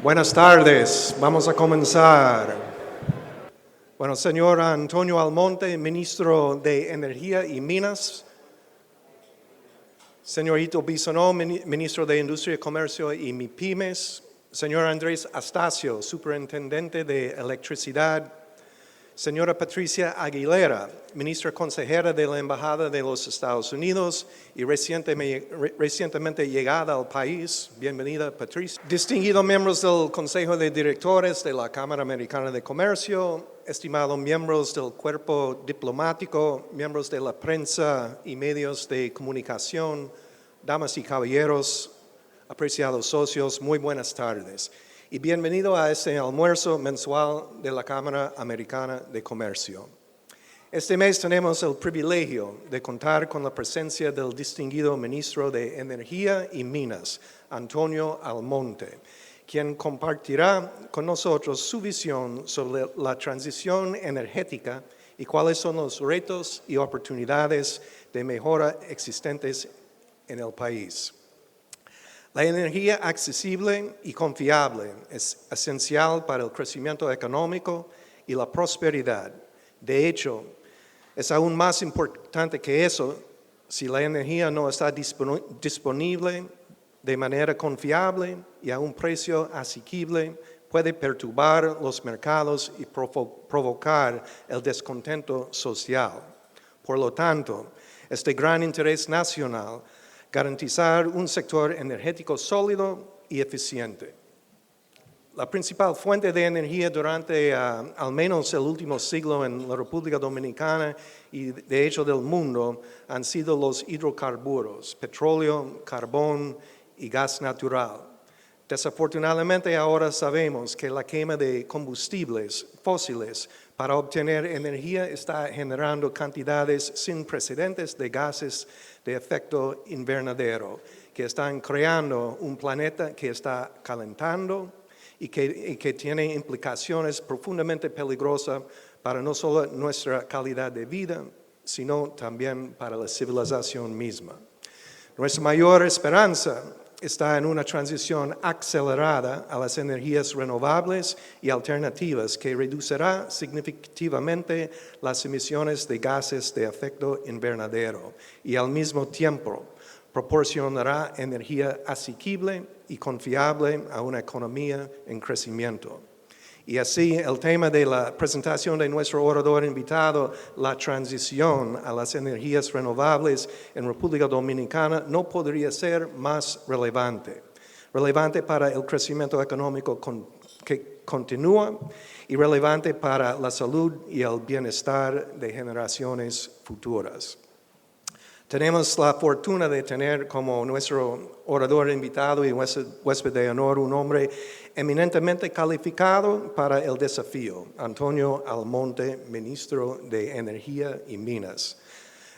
Buenas tardes, vamos a comenzar. Bueno, señor Antonio Almonte, ministro de Energía y Minas. Señorito Bisonó, ministro de Industria, Comercio y MIPYMES. Señor Andrés Astacio, superintendente de Electricidad. Señora Patricia Aguilera, ministra consejera de la Embajada de los Estados Unidos y recientemente llegada al país. Bienvenida, Patricia. Distinguidos miembros del Consejo de Directores de la Cámara Americana de Comercio, estimados miembros del cuerpo diplomático, miembros de la prensa y medios de comunicación, damas y caballeros, apreciados socios, muy buenas tardes. Y bienvenido a este almuerzo mensual de la Cámara Americana de Comercio. Este mes tenemos el privilegio de contar con la presencia del distinguido ministro de Energía y Minas, Antonio Almonte, quien compartirá con nosotros su visión sobre la transición energética y cuáles son los retos y oportunidades de mejora existentes en el país. La energía accesible y confiable es esencial para el crecimiento económico y la prosperidad. De hecho, es aún más importante que eso si la energía no está disponible de manera confiable y a un precio asequible, puede perturbar los mercados y provocar el descontento social. Por lo tanto, es de gran interés nacional garantizar un sector energético sólido y eficiente. La principal fuente de energía durante al menos el último siglo en la República Dominicana y de hecho del mundo han sido los hidrocarburos, petróleo, carbón y gas natural. Desafortunadamente ahora sabemos que la quema de combustibles fósiles para obtener energía está generando cantidades sin precedentes de gases de efecto invernadero que están creando un planeta que está calentando y que tiene implicaciones profundamente peligrosas para no solo nuestra calidad de vida, sino también para la civilización misma. Nuestra mayor esperanza está en una transición acelerada a las energías renovables y alternativas que reducirá significativamente las emisiones de gases de efecto invernadero y al mismo tiempo proporcionará energía asequible y confiable a una economía en crecimiento. Y así, el tema de la presentación de nuestro orador invitado, la transición a las energías renovables en República Dominicana, no podría ser más relevante. Relevante para el crecimiento económico que continúa y relevante para la salud y el bienestar de generaciones futuras. Tenemos la fortuna de tener como nuestro orador invitado y huésped de honor un hombre eminentemente calificado para el desafío, Antonio Almonte, ministro de Energía y Minas.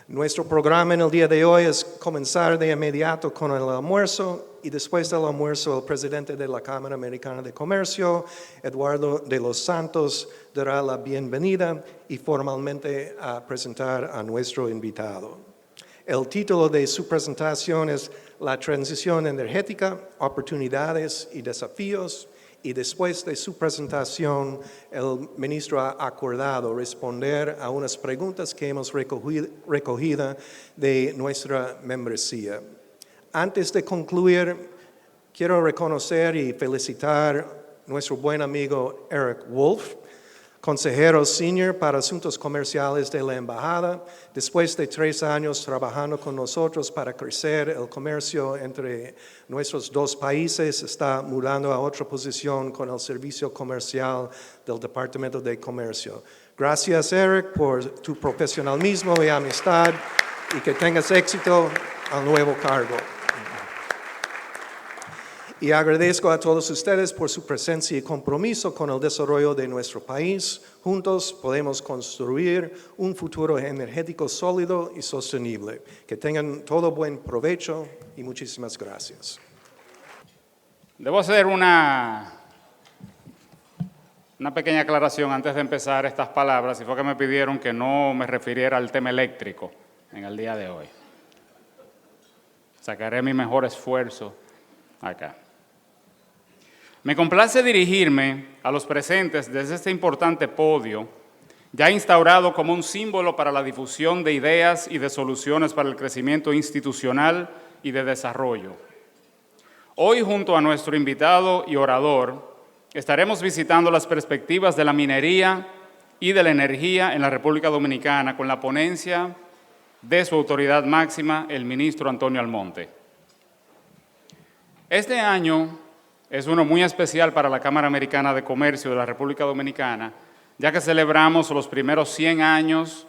Nuestro programa en el día de hoy es comenzar de inmediato con el almuerzo y después del almuerzo el presidente de la Cámara Americana de Comercio, Eduardo de los Santos, dará la bienvenida y formalmente a presentar a nuestro invitado. El título de su presentación es La transición energética, oportunidades y desafíos, y después de su presentación, el ministro ha acordado responder a unas preguntas que hemos recogido de nuestra membresía. Antes de concluir, quiero reconocer y felicitar a nuestro buen amigo Eric Wolf, consejero senior para asuntos comerciales de la Embajada, después de 3 años trabajando con nosotros para crecer el comercio entre nuestros dos países, está mudando a otra posición con el servicio comercial del Departamento de Comercio. Gracias, Eric, por tu profesionalismo y amistad y que tengas éxito al nuevo cargo. Y agradezco a todos ustedes por su presencia y compromiso con el desarrollo de nuestro país. Juntos podemos construir un futuro energético sólido y sostenible. Que tengan todo buen provecho y muchísimas gracias. Debo hacer una pequeña aclaración antes de empezar estas palabras, y fue que me pidieron que no me refiriera al tema eléctrico en el día de hoy. Sacaré mi mejor esfuerzo acá. Me complace dirigirme a los presentes desde este importante podio, ya instaurado como un símbolo para la difusión de ideas y de soluciones para el crecimiento institucional y de desarrollo. Hoy, junto a nuestro invitado y orador, estaremos visitando las perspectivas de la minería y de la energía en la República Dominicana con la ponencia de su autoridad máxima, el ministro Antonio Almonte. Este año es uno muy especial para la Cámara Americana de Comercio de la República Dominicana, ya que celebramos los primeros 100 años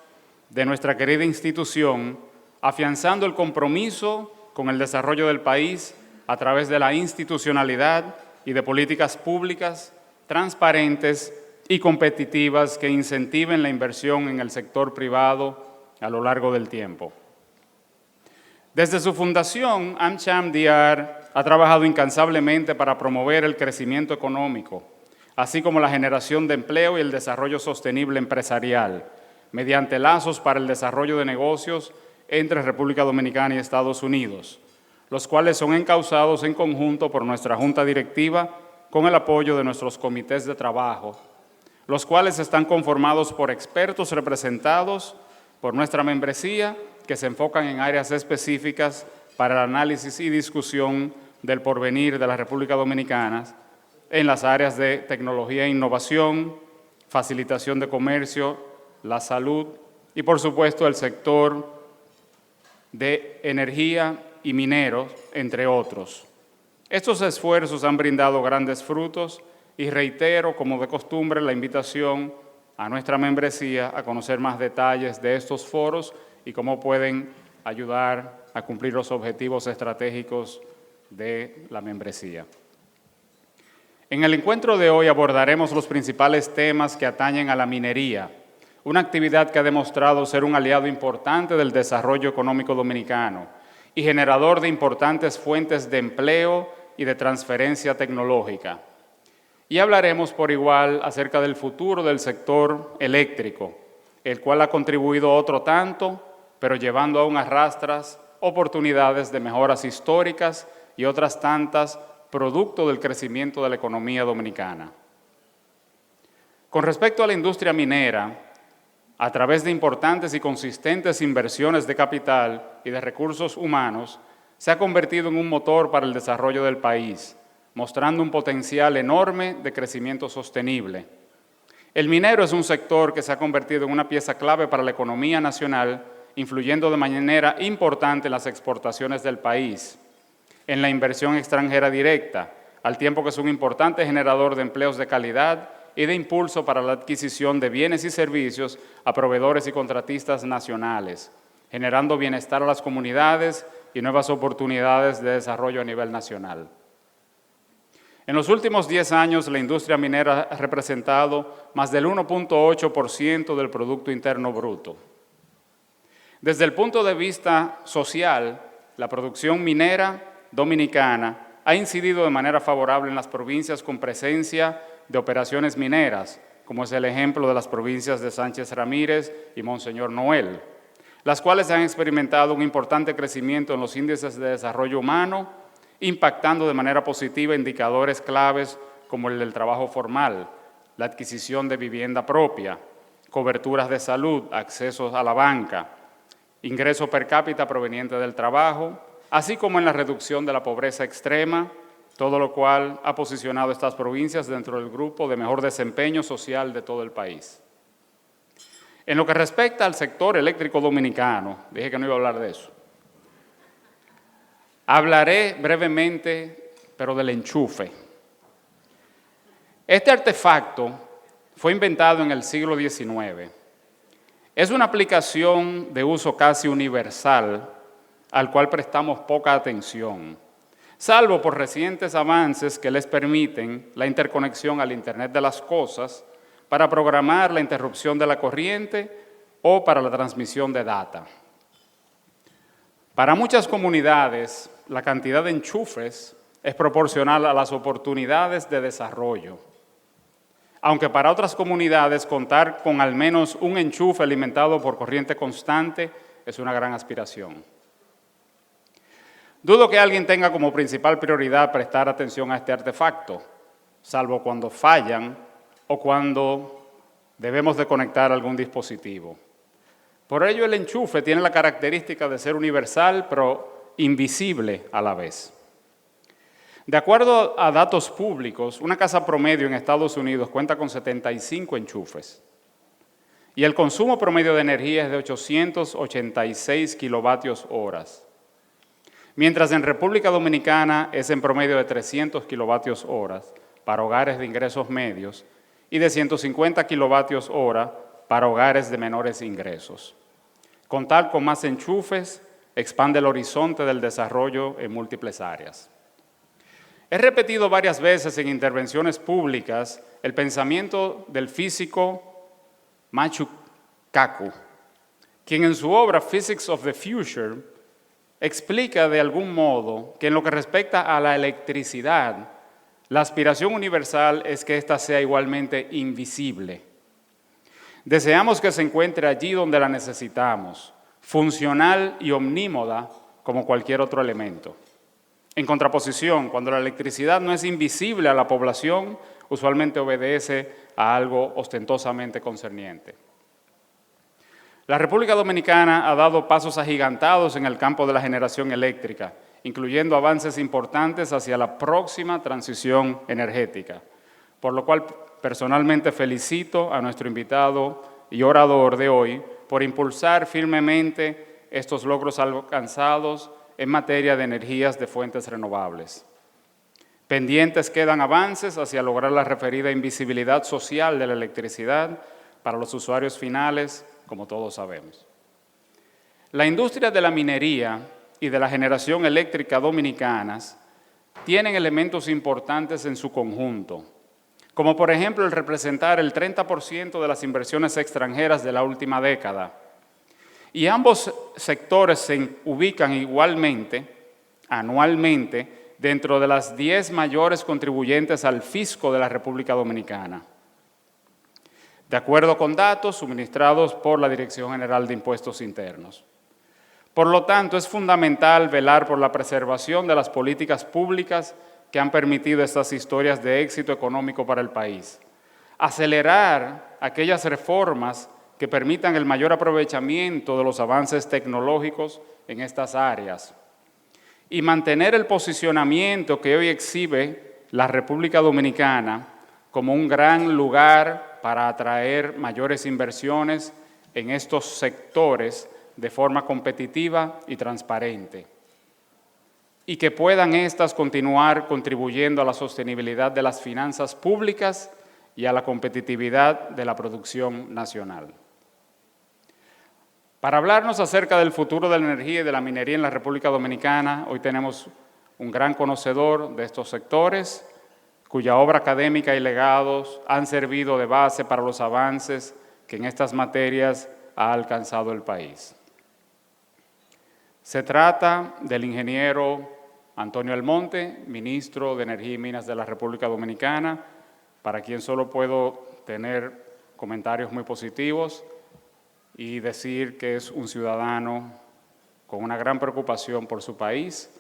de nuestra querida institución, afianzando el compromiso con el desarrollo del país a través de la institucionalidad y de políticas públicas transparentes y competitivas que incentiven la inversión en el sector privado a lo largo del tiempo. Desde su fundación, AmCham-DR ha trabajado incansablemente para promover el crecimiento económico, así como la generación de empleo y el desarrollo sostenible empresarial, mediante lazos para el desarrollo de negocios entre República Dominicana y Estados Unidos, los cuales son encauzados en conjunto por nuestra Junta Directiva con el apoyo de nuestros comités de trabajo, los cuales están conformados por expertos representados por nuestra membresía que se enfocan en áreas específicas para el análisis y discusión del porvenir de la República Dominicana en las áreas de tecnología e innovación, facilitación de comercio, la salud y, por supuesto, el sector de energía y mineros, entre otros. Estos esfuerzos han brindado grandes frutos y reitero, como de costumbre, la invitación a nuestra membresía a conocer más detalles de estos foros y cómo pueden ayudar a cumplir los objetivos estratégicos de la membresía. En el encuentro de hoy abordaremos los principales temas que atañen a la minería, una actividad que ha demostrado ser un aliado importante del desarrollo económico dominicano y generador de importantes fuentes de empleo y de transferencia tecnológica. Y hablaremos por igual acerca del futuro del sector eléctrico, el cual ha contribuido otro tanto, pero llevando aún a rastras oportunidades de mejoras históricas y otras tantas producto del crecimiento de la economía dominicana. Con respecto a la industria minera, a través de importantes y consistentes inversiones de capital y de recursos humanos, se ha convertido en un motor para el desarrollo del país, mostrando un potencial enorme de crecimiento sostenible. El minero es un sector que se ha convertido en una pieza clave para la economía nacional, influyendo de manera importante en las exportaciones del país, en la inversión extranjera directa, al tiempo que es un importante generador de empleos de calidad y de impulso para la adquisición de bienes y servicios a proveedores y contratistas nacionales, generando bienestar a las comunidades y nuevas oportunidades de desarrollo a nivel nacional. En los últimos 10 años, la industria minera ha representado más del 1.8% del Producto Interno Bruto. Desde el punto de vista social, la producción minera dominicana ha incidido de manera favorable en las provincias con presencia de operaciones mineras, como es el ejemplo de las provincias de Sánchez Ramírez y Monseñor Noel, las cuales han experimentado un importante crecimiento en los índices de desarrollo humano, impactando de manera positiva indicadores claves como el del trabajo formal, la adquisición de vivienda propia, coberturas de salud, accesos a la banca, ingreso per cápita proveniente del trabajo, así como en la reducción de la pobreza extrema, todo lo cual ha posicionado a estas provincias dentro del grupo de mejor desempeño social de todo el país. En lo que respecta al sector eléctrico dominicano, dije que no iba a hablar de eso. Hablaré brevemente, pero del enchufe. Este artefacto fue inventado en el siglo XIX. Es una aplicación de uso casi universal al cual prestamos poca atención, salvo por recientes avances que les permiten la interconexión al Internet de las cosas para programar la interrupción de la corriente o para la transmisión de data. Para muchas comunidades, la cantidad de enchufes es proporcional a las oportunidades de desarrollo, aunque para otras comunidades contar con al menos un enchufe alimentado por corriente constante es una gran aspiración. Dudo que alguien tenga como principal prioridad prestar atención a este artefacto, salvo cuando fallan o cuando debemos de conectar algún dispositivo. Por ello, el enchufe tiene la característica de ser universal, pero invisible a la vez. De acuerdo a datos públicos, una casa promedio en Estados Unidos cuenta con 75 enchufes y el consumo promedio de energía es de 886 kilovatios horas, mientras en República Dominicana es en promedio de 300 kilovatios horas para hogares de ingresos medios y de 150 kilovatios hora para hogares de menores ingresos. Contar con más enchufes expande el horizonte del desarrollo en múltiples áreas. He repetido varias veces en intervenciones públicas el pensamiento del físico Michio Kaku, quien en su obra Physics of the Future explica de algún modo que en lo que respecta a la electricidad, la aspiración universal es que ésta sea igualmente invisible. Deseamos que se encuentre allí donde la necesitamos, funcional y omnímoda como cualquier otro elemento. En contraposición, cuando la electricidad no es invisible a la población, usualmente obedece a algo ostentosamente concerniente. La República Dominicana ha dado pasos agigantados en el campo de la generación eléctrica, incluyendo avances importantes hacia la próxima transición energética, por lo cual personalmente felicito a nuestro invitado y orador de hoy por impulsar firmemente estos logros alcanzados en materia de energías de fuentes renovables. Pendientes quedan avances hacia lograr la referida invisibilidad social de la electricidad para los usuarios finales, como todos sabemos. La industria de la minería y de la generación eléctrica dominicanas tienen elementos importantes en su conjunto, como por ejemplo el representar el 30% de las inversiones extranjeras de la última década. Y ambos sectores se ubican igualmente, anualmente, dentro de las 10 mayores contribuyentes al fisco de la República Dominicana, de acuerdo con datos suministrados por la Dirección General de Impuestos Internos. Por lo tanto, es fundamental velar por la preservación de las políticas públicas que han permitido estas historias de éxito económico para el país, acelerar aquellas reformas que permitan el mayor aprovechamiento de los avances tecnológicos en estas áreas y mantener el posicionamiento que hoy exhibe la República Dominicana como un gran lugar para atraer mayores inversiones en estos sectores de forma competitiva y transparente, y que puedan éstas continuar contribuyendo a la sostenibilidad de las finanzas públicas y a la competitividad de la producción nacional. Para hablarnos acerca del futuro de la energía y de la minería en la República Dominicana, hoy tenemos un gran conocedor de estos sectores, cuya obra académica y legados han servido de base para los avances que en estas materias ha alcanzado el país. Se trata del ingeniero Antonio Almonte, ministro de Energía y Minas de la República Dominicana, para quien solo puedo tener comentarios muy positivos y decir que es un ciudadano con una gran preocupación por su país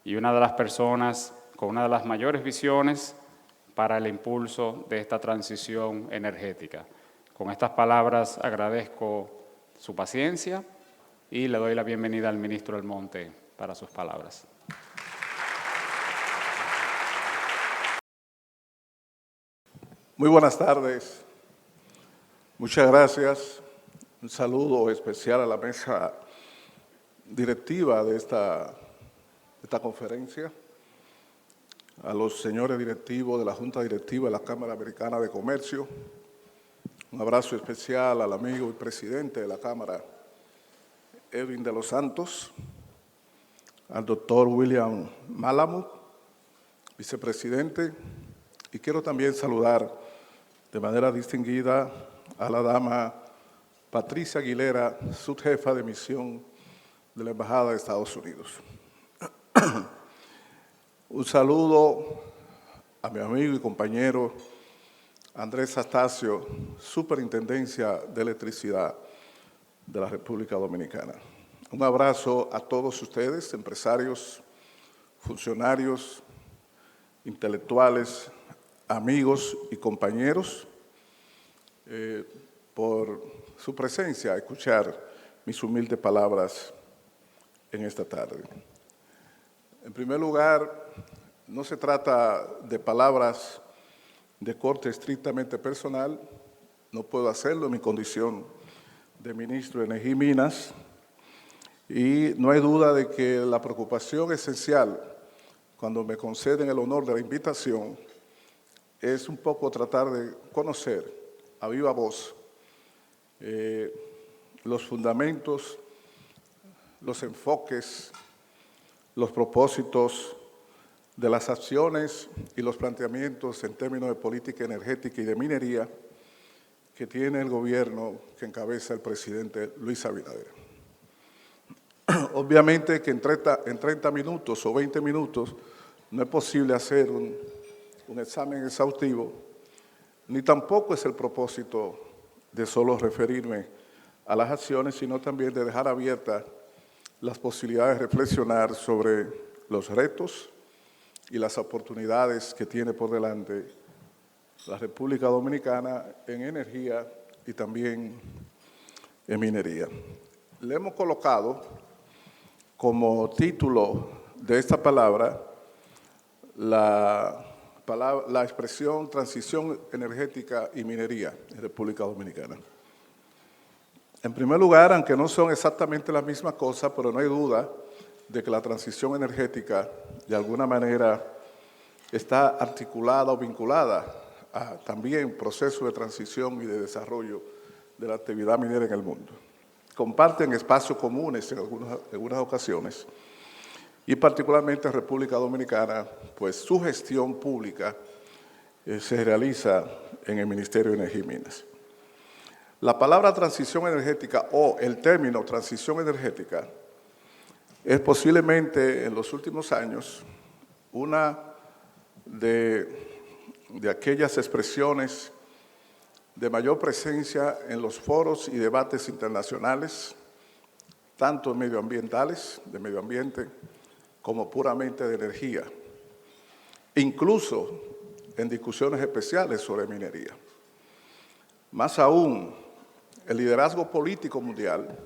y una de las personas con una de las mayores visiones para el impulso de esta transición energética. Con estas palabras agradezco su paciencia y le doy la bienvenida al ministro Almonte para sus palabras. Muy buenas tardes. Muchas gracias. Un saludo especial a la mesa directiva de esta conferencia, a los señores directivos de la Junta Directiva de la Cámara Americana de Comercio. Un abrazo especial al amigo y presidente de la Cámara, Edwin de los Santos, al doctor William Malamud, vicepresidente, y quiero también saludar de manera distinguida a la dama Patricia Aguilera, subjefa de misión de la Embajada de Estados Unidos. Un saludo a mi amigo y compañero Andrés Astacio, Superintendencia de Electricidad de la República Dominicana. Un abrazo a todos ustedes, empresarios, funcionarios intelectuales, amigos y compañeros, por su presencia a escuchar mis humildes palabras en esta tarde. En primer lugar, no se trata de palabras de corte estrictamente personal, no puedo hacerlo en mi condición de ministro de Energía y Minas, y no hay duda de que la preocupación esencial cuando me conceden el honor de la invitación es un poco tratar de conocer a viva voz los fundamentos, los enfoques, los propósitos de las acciones y los planteamientos en términos de política energética y de minería que tiene el gobierno que encabeza el presidente Luis Abinader. Obviamente que en 30 minutos o 20 minutos no es posible hacer un examen exhaustivo, ni tampoco es el propósito de solo referirme a las acciones, sino también de dejar abiertas las posibilidades de reflexionar sobre los retos y las oportunidades que tiene por delante la República Dominicana en energía y también en minería. Le hemos colocado como título de esta palabra la expresión transición energética y minería en República Dominicana. En primer lugar, aunque no son exactamente la misma cosa, pero no hay duda de que la transición energética de alguna manera está articulada o vinculada a también procesos de transición y de desarrollo de la actividad minera en el mundo. Comparten espacios comunes en algunas ocasiones y particularmente en República Dominicana, pues su gestión pública se realiza en el Ministerio de Energía y Minas. La palabra transición energética o el término transición energética es posiblemente en los últimos años una de aquellas expresiones de mayor presencia en los foros y debates internacionales, tanto medioambientales, de medio ambiente, como puramente de energía, incluso en discusiones especiales sobre minería. Más aún, el liderazgo político mundial,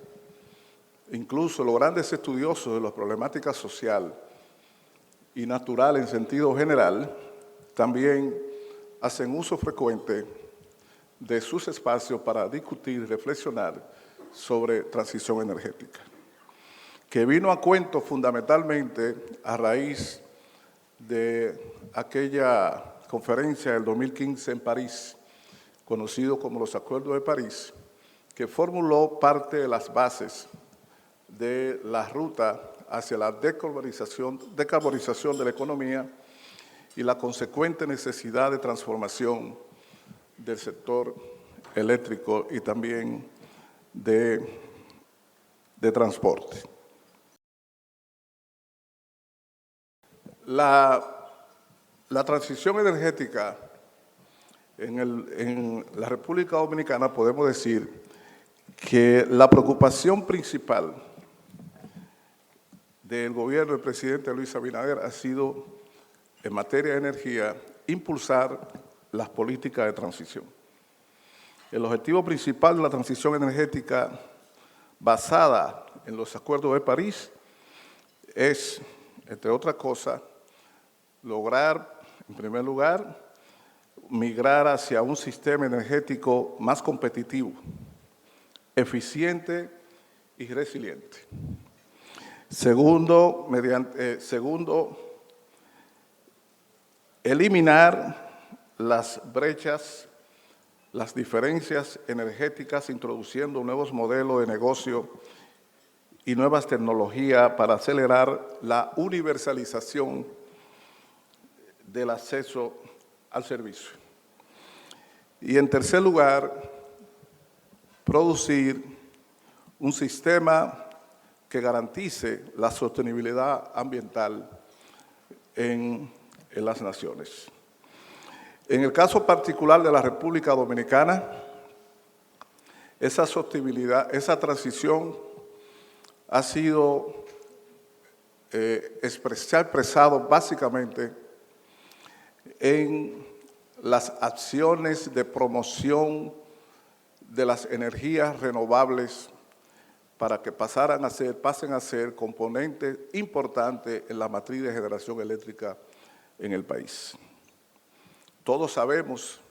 incluso los grandes estudiosos de la problemática social y natural en sentido general, también hacen uso frecuente de sus espacios para discutir y reflexionar sobre transición energética, que vino a cuento fundamentalmente a raíz de aquella conferencia del 2015 en París, conocido como los Acuerdos de París, que formuló parte de las bases de la ruta hacia la decarbonización de la economía y la consecuente necesidad de transformación del sector eléctrico y también de transporte. La transición energética en la República Dominicana podemos decir que la preocupación principal del gobierno del presidente Luis Abinader ha sido, en materia de energía, impulsar las políticas de transición. El objetivo principal de la transición energética basada en los Acuerdos de París es, entre otras cosas, lograr, en primer lugar, migrar hacia un sistema energético más competitivo, eficiente y resiliente. Segundo, eliminar las brechas, las diferencias energéticas, introduciendo nuevos modelos de negocio y nuevas tecnologías para acelerar la universalización del acceso al servicio. Y en tercer lugar, producir un sistema que garantice la sostenibilidad ambiental en las naciones. En el caso particular de la República Dominicana, esa sostenibilidad, esa transición ha sido expresado básicamente en las acciones de promoción de las energías renovables para que pasen a ser componentes importantes en la matriz de generación eléctrica en el país. Todos sabemos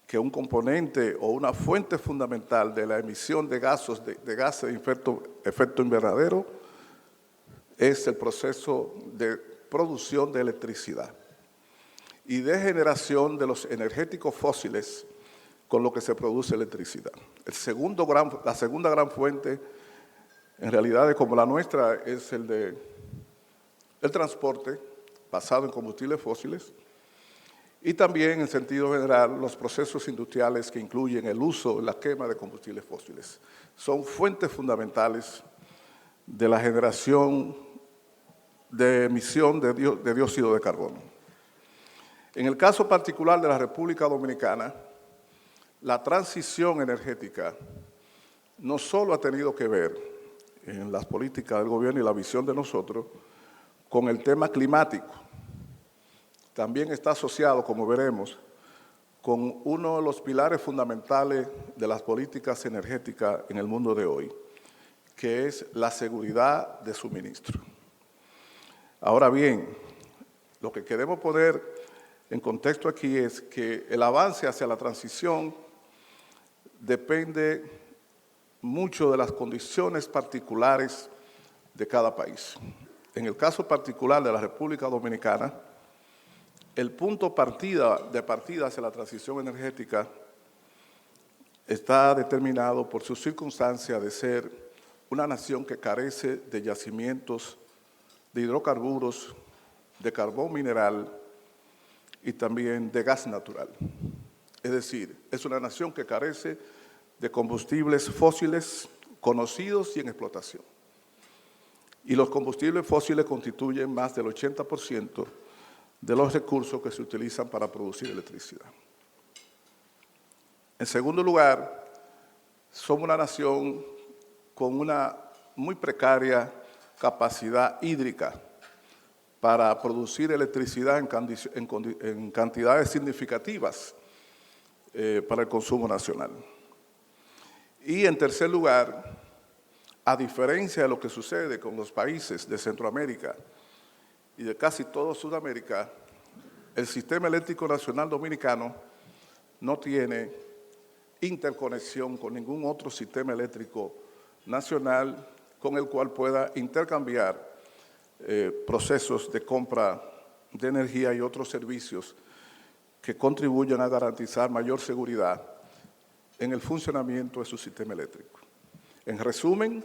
que un componente o una fuente fundamental de la emisión de gases de efecto invernadero es el proceso de producción de electricidad y de generación de los energéticos fósiles con lo que se produce electricidad. La segunda gran fuente, en realidad como la nuestra, es el transporte basado en combustibles fósiles y también, en sentido general, los procesos industriales que incluyen el uso y la quema de combustibles fósiles. Son fuentes fundamentales de la generación de emisión de dióxido de carbono. En el caso particular de la República Dominicana, la transición energética no solo ha tenido que ver en las políticas del gobierno y la visión de nosotros con el tema climático, también está asociado, como veremos, con uno de los pilares fundamentales de las políticas energéticas en el mundo de hoy, que es la seguridad de suministro. Ahora bien, lo que queremos poner en contexto aquí es que el avance hacia la transición depende mucho de las condiciones particulares de cada país. En el caso particular de la República Dominicana, el punto de partida hacia la transición energética está determinado por su circunstancia de ser una nación que carece de yacimientos de hidrocarburos, de carbón mineral y también de gas natural. Es decir, es una nación que carece de combustibles fósiles conocidos y en explotación. Y los combustibles fósiles constituyen más del 80% de los recursos que se utilizan para producir electricidad. En segundo lugar, somos una nación con una muy precaria capacidad hídrica para producir electricidad en cantidades significativas para el consumo nacional. Y en tercer lugar, a diferencia de lo que sucede con los países de Centroamérica y de casi toda Sudamérica, el sistema eléctrico nacional dominicano no tiene interconexión con ningún otro sistema eléctrico nacional con el cual pueda intercambiar procesos de compra de energía y otros servicios que contribuyan a garantizar mayor seguridad en el funcionamiento de su sistema eléctrico. En resumen,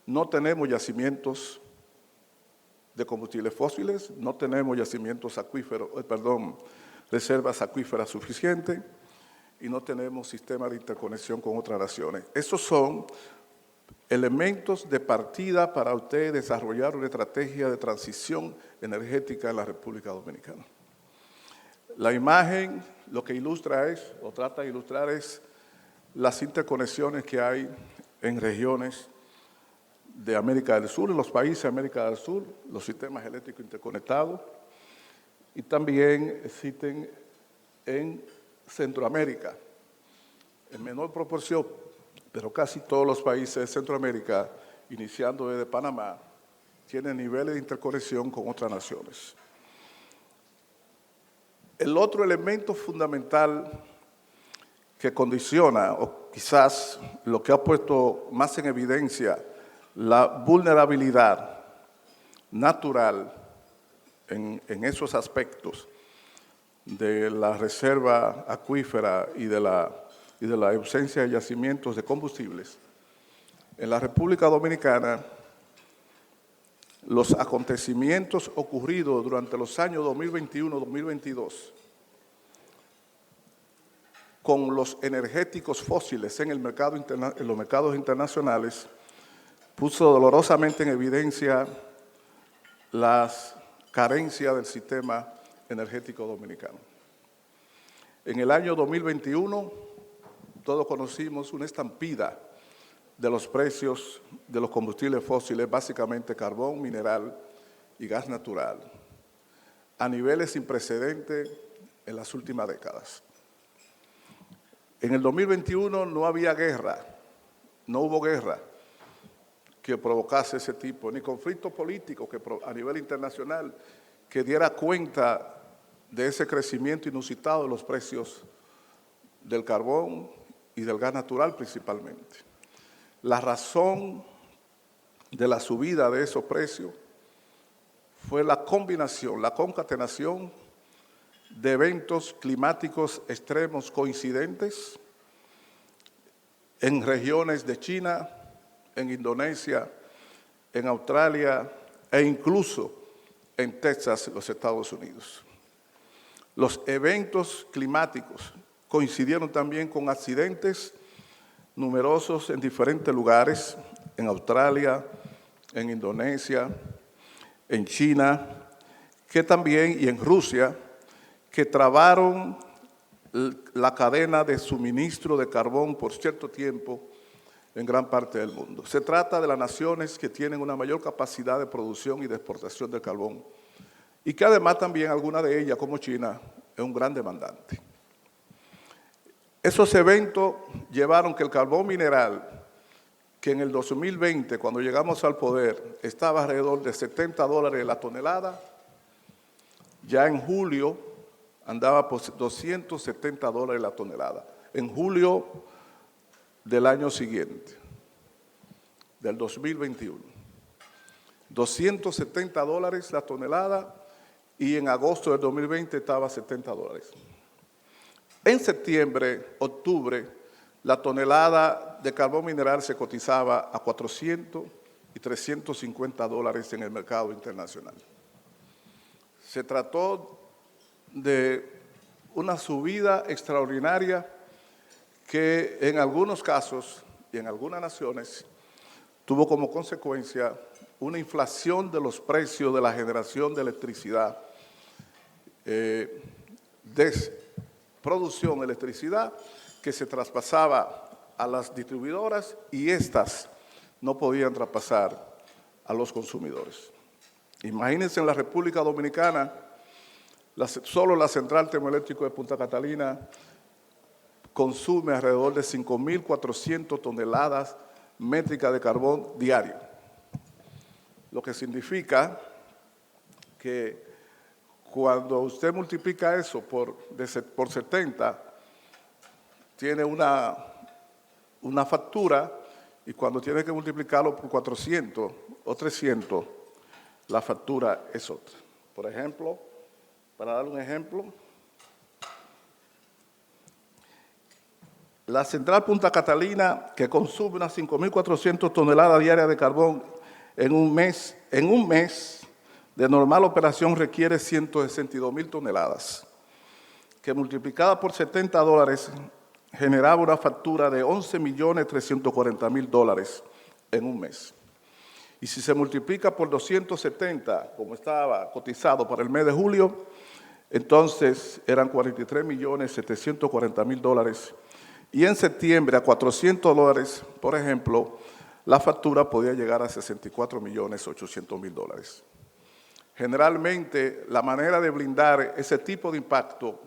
no tenemos yacimientos de combustibles fósiles, no tenemos reservas acuíferas suficientes y no tenemos sistemas de interconexión con otras naciones. Esos son elementos de partida para usted desarrollar una estrategia de transición energética en la República Dominicana. La imagen lo que ilustra es, o trata de ilustrar es, las interconexiones que hay en regiones de América del Sur, en los países de América del Sur, los sistemas eléctricos interconectados, y también existen en Centroamérica, en menor proporción, pero casi todos los países de Centroamérica, iniciando desde Panamá, tienen niveles de interconexión con otras naciones. El otro elemento fundamental que condiciona, o quizás lo que ha puesto más en evidencia la vulnerabilidad natural en esos aspectos de la reserva acuífera y de la ausencia de yacimientos de combustibles, en la República Dominicana, los acontecimientos ocurridos durante los años 2021-2022 con los energéticos fósiles en los mercados internacionales puso dolorosamente en evidencia las carencias del sistema energético dominicano. En el año 2021, todos conocimos una estampida de los precios de los combustibles fósiles, básicamente carbón, mineral y gas natural, a niveles sin precedentes en las últimas décadas. En el 2021 no había guerra, no hubo guerra que provocase ese tipo, ni conflicto político que a nivel internacional que diera cuenta de ese crecimiento inusitado de los precios del carbón y del gas natural principalmente. La razón de la subida de esos precios fue la combinación, la concatenación de eventos climáticos extremos coincidentes en regiones de China, en Indonesia, en Australia e incluso en Texas, los Estados Unidos. Los eventos climáticos coincidieron también con accidentes numerosos en diferentes lugares, en Australia, en Indonesia, en China, que también, y en Rusia, que trabaron la cadena de suministro de carbón por cierto tiempo en gran parte del mundo. Se trata de las naciones que tienen una mayor capacidad de producción y de exportación de carbón y que además también alguna de ellas, como China, es un gran demandante. Esos eventos llevaron que el carbón mineral, que en el 2020, cuando llegamos al poder, estaba alrededor de $70 la tonelada, ya en julio andaba por $270 la tonelada. En julio del año siguiente, del 2021. $270 la tonelada y en agosto del 2020 estaba $70. En septiembre, octubre, la tonelada de carbón mineral se cotizaba a $400 y $350 en el mercado internacional. Se trató de una subida extraordinaria que en algunos casos y en algunas naciones tuvo como consecuencia una inflación de los precios de la generación de electricidad, de producción de electricidad que se traspasaba a las distribuidoras y éstas no podían traspasar a los consumidores. Imagínense en la República Dominicana, solo la central termoeléctrica de Punta Catalina consume alrededor de 5.400 toneladas métricas de carbón diario, lo que significa que cuando usted multiplica eso por 70, tiene una factura, y cuando tiene que multiplicarlo por 400 o 300, la factura es otra. Por ejemplo, para dar un ejemplo, la central Punta Catalina, que consume unas 5.400 toneladas diarias de carbón en un mes de normal operación requiere 162.000 toneladas, que multiplicada por $70 generaba una factura de $11.340.000 en un mes. Y si se multiplica por 270, como estaba cotizado para el mes de julio, entonces eran $43.740.000. Y en septiembre a $400, por ejemplo, la factura podía llegar a $64.800.000. Generalmente, la manera de blindar ese tipo de impacto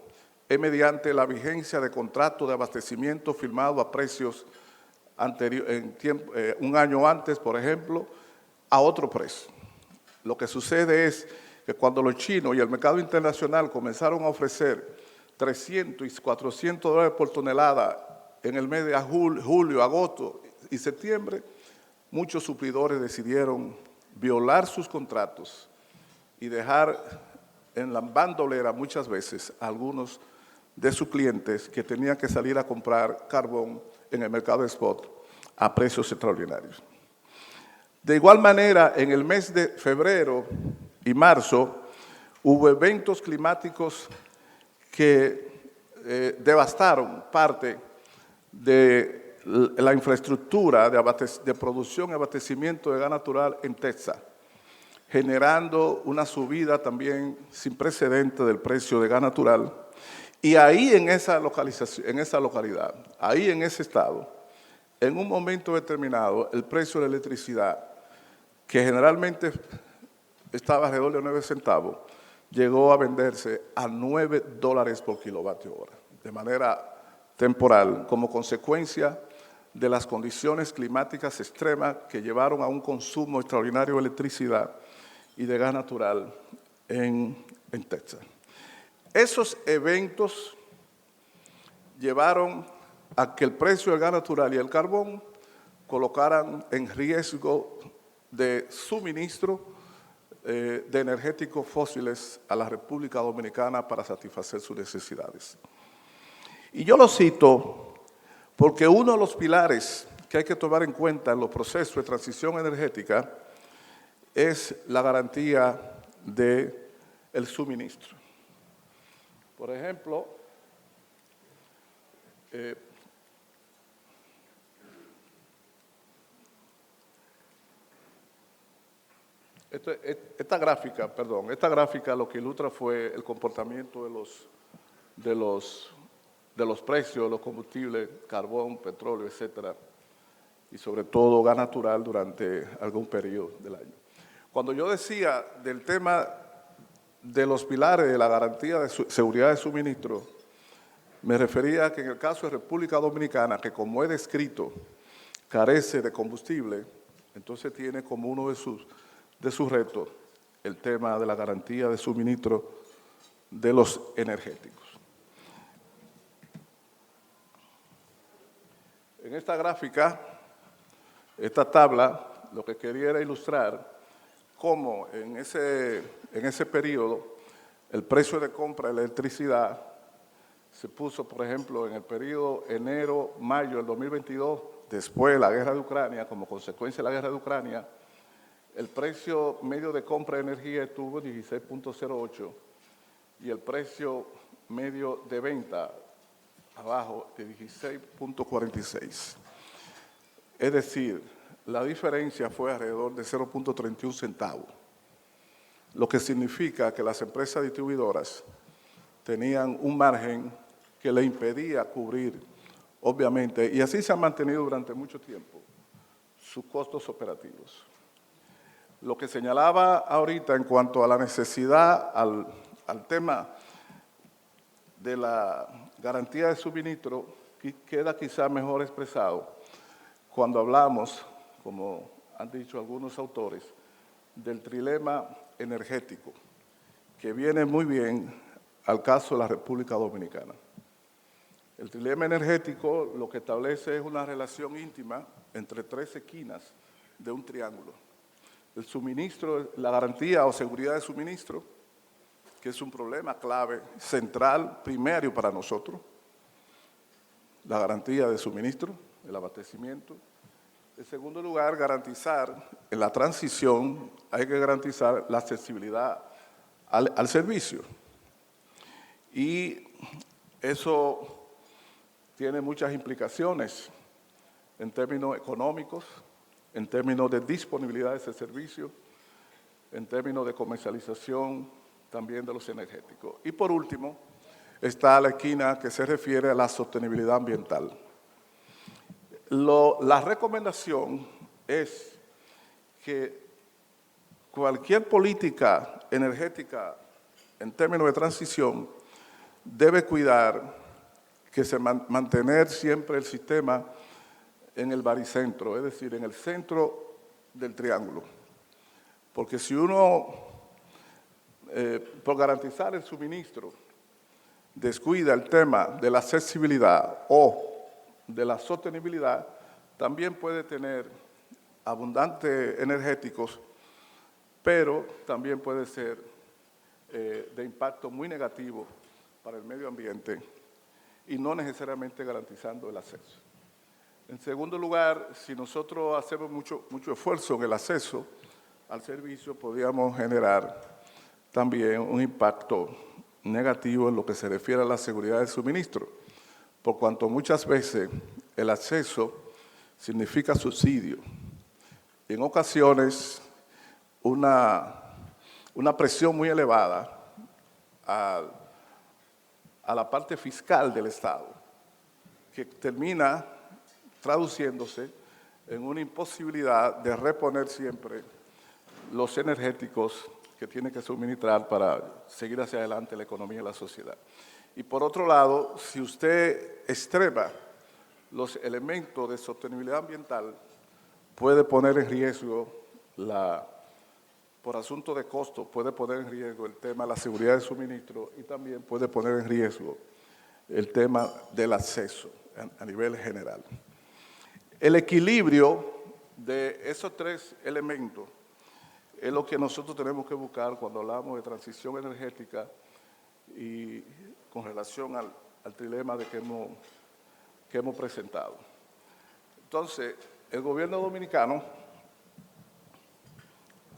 es mediante la vigencia de contratos de abastecimiento firmado a precios un año antes, por ejemplo, a otro precio. Lo que sucede es que cuando los chinos y el mercado internacional comenzaron a ofrecer $300 y $400 por tonelada en el mes de julio, agosto y septiembre, muchos suplidores decidieron violar sus contratos y dejar en la bandolera muchas veces a algunos de sus clientes que tenían que salir a comprar carbón en el mercado de spot a precios extraordinarios. De igual manera, en el mes de febrero y marzo hubo eventos climáticos que devastaron parte de la infraestructura de producción y abastecimiento de gas natural en Texas, generando una subida también sin precedentes del precio de gas natural. Y ahí en esa localidad, ahí en ese estado, en un momento determinado, el precio de la electricidad, que generalmente estaba alrededor de 9 centavos, llegó a venderse a $9 por kilovatio hora, de manera temporal, como consecuencia de las condiciones climáticas extremas que llevaron a un consumo extraordinario de electricidad y de gas natural en Texas. Esos eventos llevaron a que el precio del gas natural y el carbón colocaran en riesgo de suministro de energéticos fósiles a la República Dominicana para satisfacer sus necesidades. Y yo lo cito porque uno de los pilares que hay que tomar en cuenta en los procesos de transición energética es la garantía del suministro. Por ejemplo, esta gráfica lo que ilustra fue el comportamiento de los precios de los combustibles, carbón, petróleo, etcétera, y sobre todo gas natural durante algún periodo del año. Cuando yo decía del tema de los pilares de la garantía de seguridad de suministro, me refería a que en el caso de República Dominicana, que como he descrito, carece de combustible, entonces tiene como uno de sus retos el tema de la garantía de suministro de los energéticos. En esta gráfica, esta tabla, lo que quería era ilustrar cómo en ese periodo el precio de compra de la electricidad se puso, por ejemplo, en el periodo enero-mayo del 2022, después de la guerra de Ucrania, como consecuencia de la guerra de Ucrania, el precio medio de compra de energía estuvo en 16.08 y el precio medio de venta abajo de 16.46. Es decir, la diferencia fue alrededor de 0.31 centavos, lo que significa que las empresas distribuidoras tenían un margen que le impedía cubrir, obviamente, y así se han mantenido durante mucho tiempo, sus costos operativos. Lo que señalaba ahorita en cuanto a la necesidad, al tema de la garantía de suministro, queda quizá mejor expresado cuando hablamos, como han dicho algunos autores, del trilema energético, que viene muy bien al caso de la República Dominicana. El trilema energético lo que establece es una relación íntima entre tres esquinas de un triángulo. El suministro, la garantía o seguridad de suministro, que es un problema clave, central, primario para nosotros. La garantía de suministro, el abastecimiento. En segundo lugar, garantizar, en la transición, hay que garantizar la accesibilidad al servicio. Y eso tiene muchas implicaciones en términos económicos, en términos de disponibilidad de ese servicio, en términos de comercialización también de los energéticos. Y por último, está la esquina que se refiere a la sostenibilidad ambiental. La recomendación es que cualquier política energética en términos de transición debe cuidar que mantener siempre el sistema en el baricentro, es decir, en el centro del triángulo. Porque si uno, por garantizar el suministro, descuida el tema de la accesibilidad o de la sostenibilidad, también puede tener abundantes energéticos, pero también puede ser de impacto muy negativo para el medio ambiente y no necesariamente garantizando el acceso. En segundo lugar, si nosotros hacemos mucho esfuerzo en el acceso al servicio, podríamos generar también un impacto negativo en lo que se refiere a la seguridad del suministro, por cuanto muchas veces el acceso significa subsidio. Y en ocasiones, una presión muy elevada a la parte fiscal del Estado, que termina traduciéndose en una imposibilidad de reponer siempre los energéticos que tiene que suministrar para seguir hacia adelante la economía y la sociedad. Y por otro lado, si usted extrema los elementos de sostenibilidad ambiental, puede poner en riesgo, por asunto de costo, puede poner en riesgo el tema de la seguridad de suministro y también puede poner en riesgo el tema del acceso a nivel general. El equilibrio de esos tres elementos es lo que nosotros tenemos que buscar cuando hablamos de transición energética y con relación al trilema que hemos presentado. Entonces, el gobierno dominicano,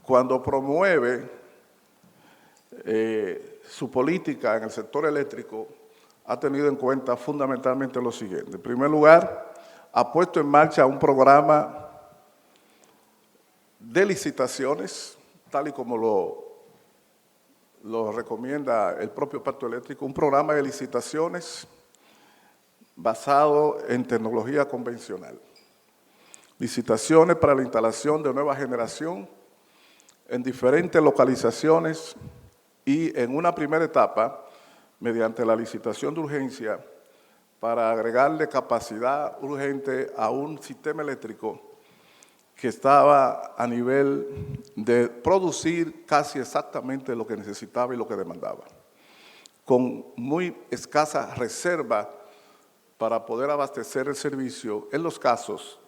cuando promueve su política en el sector eléctrico, ha tenido en cuenta fundamentalmente lo siguiente. En primer lugar, ha puesto en marcha un programa de licitaciones, tal y como lo recomienda el propio Pacto Eléctrico, un programa de licitaciones basado en tecnología convencional. Licitaciones para la instalación de nueva generación en diferentes localizaciones y en una primera etapa, mediante la licitación de urgencia, para agregarle capacidad urgente a un sistema eléctrico que estaba a nivel de producir casi exactamente lo que necesitaba y lo que demandaba, con muy escasa reserva para poder abastecer el servicio en los casos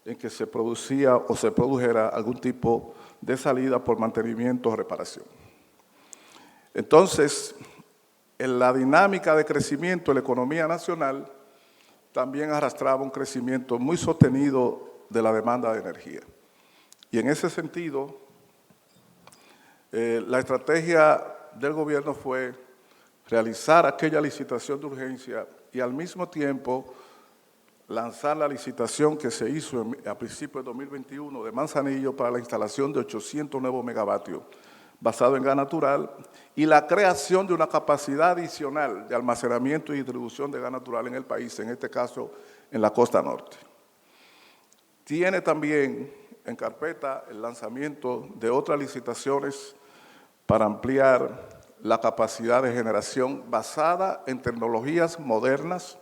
en que se producía o se produjera algún tipo de salida por mantenimiento o reparación. Entonces, en la dinámica de crecimiento de la economía nacional, también arrastraba un crecimiento muy sostenido de la demanda de energía. Y en ese sentido, la estrategia del gobierno fue realizar aquella licitación de urgencia y al mismo tiempo lanzar la licitación que se hizo a principios de 2021 de Manzanillo para la instalación de 800 nuevos megavatios basado en gas natural y la creación de una capacidad adicional de almacenamiento y distribución de gas natural en el país, en este caso en la costa norte. Tiene también en carpeta el lanzamiento de otras licitaciones para ampliar la capacidad de generación basada en tecnologías modernas,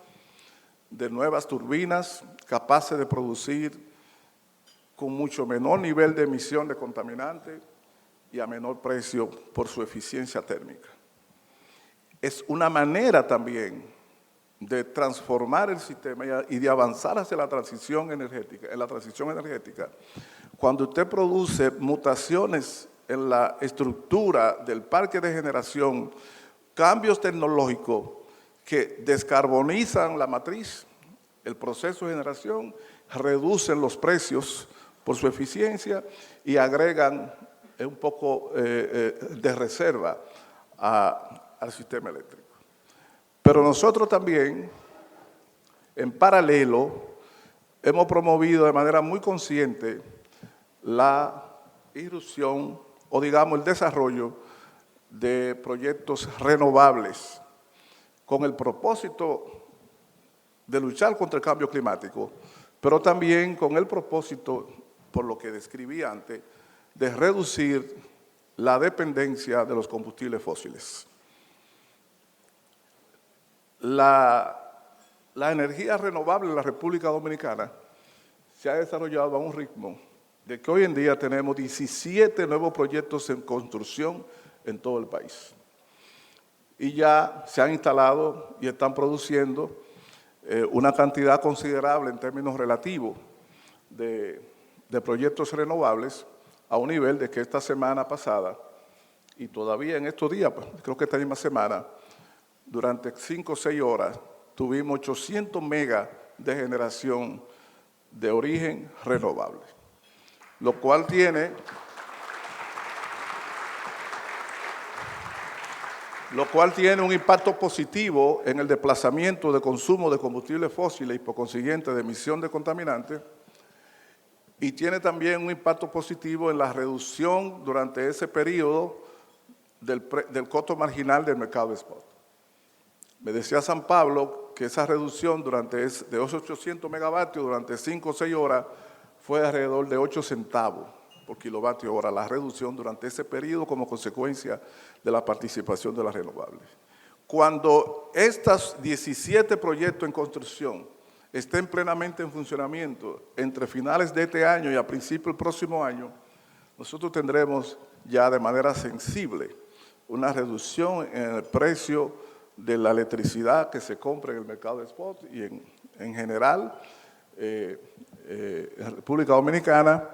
de nuevas turbinas capaces de producir con mucho menor nivel de emisión de contaminantes y a menor precio por su eficiencia térmica. Es una manera también de transformar el sistema y de avanzar hacia la transición energética. En la transición energética, cuando usted produce mutaciones en la estructura del parque de generación, cambios tecnológicos que descarbonizan la matriz, el proceso de generación, reducen los precios por su eficiencia y agregan un poco de reserva al sistema eléctrico. Pero nosotros también, en paralelo, hemos promovido de manera muy consciente la irrupción o digamos el desarrollo de proyectos renovables con el propósito de luchar contra el cambio climático, pero también con el propósito, por lo que describí antes, de reducir la dependencia de los combustibles fósiles. La energía renovable en la República Dominicana se ha desarrollado a un ritmo de que hoy en día tenemos 17 nuevos proyectos en construcción en todo el país. Y ya se han instalado y están produciendo una cantidad considerable en términos relativos de proyectos renovables a un nivel de que esta semana pasada y todavía en estos días, pues, creo que esta misma semana, durante 5 o 6 horas, tuvimos 800 megas de generación de origen renovable, lo cual tiene un impacto positivo en el desplazamiento de consumo de combustibles fósiles y por consiguiente de emisión de contaminantes, y tiene también un impacto positivo en la reducción durante ese periodo del costo marginal del mercado de spot. Me decía San Pablo que esa reducción de esos 800 megavatios durante 5 o 6 horas fue alrededor de 8 centavos por kilovatio hora, la reducción durante ese periodo como consecuencia de la participación de las renovables. Cuando estos 17 proyectos en construcción estén plenamente en funcionamiento entre finales de este año y a principios del próximo año, nosotros tendremos ya de manera sensible una reducción en el precio de la electricidad que se compra en el mercado de spot y en general en República Dominicana,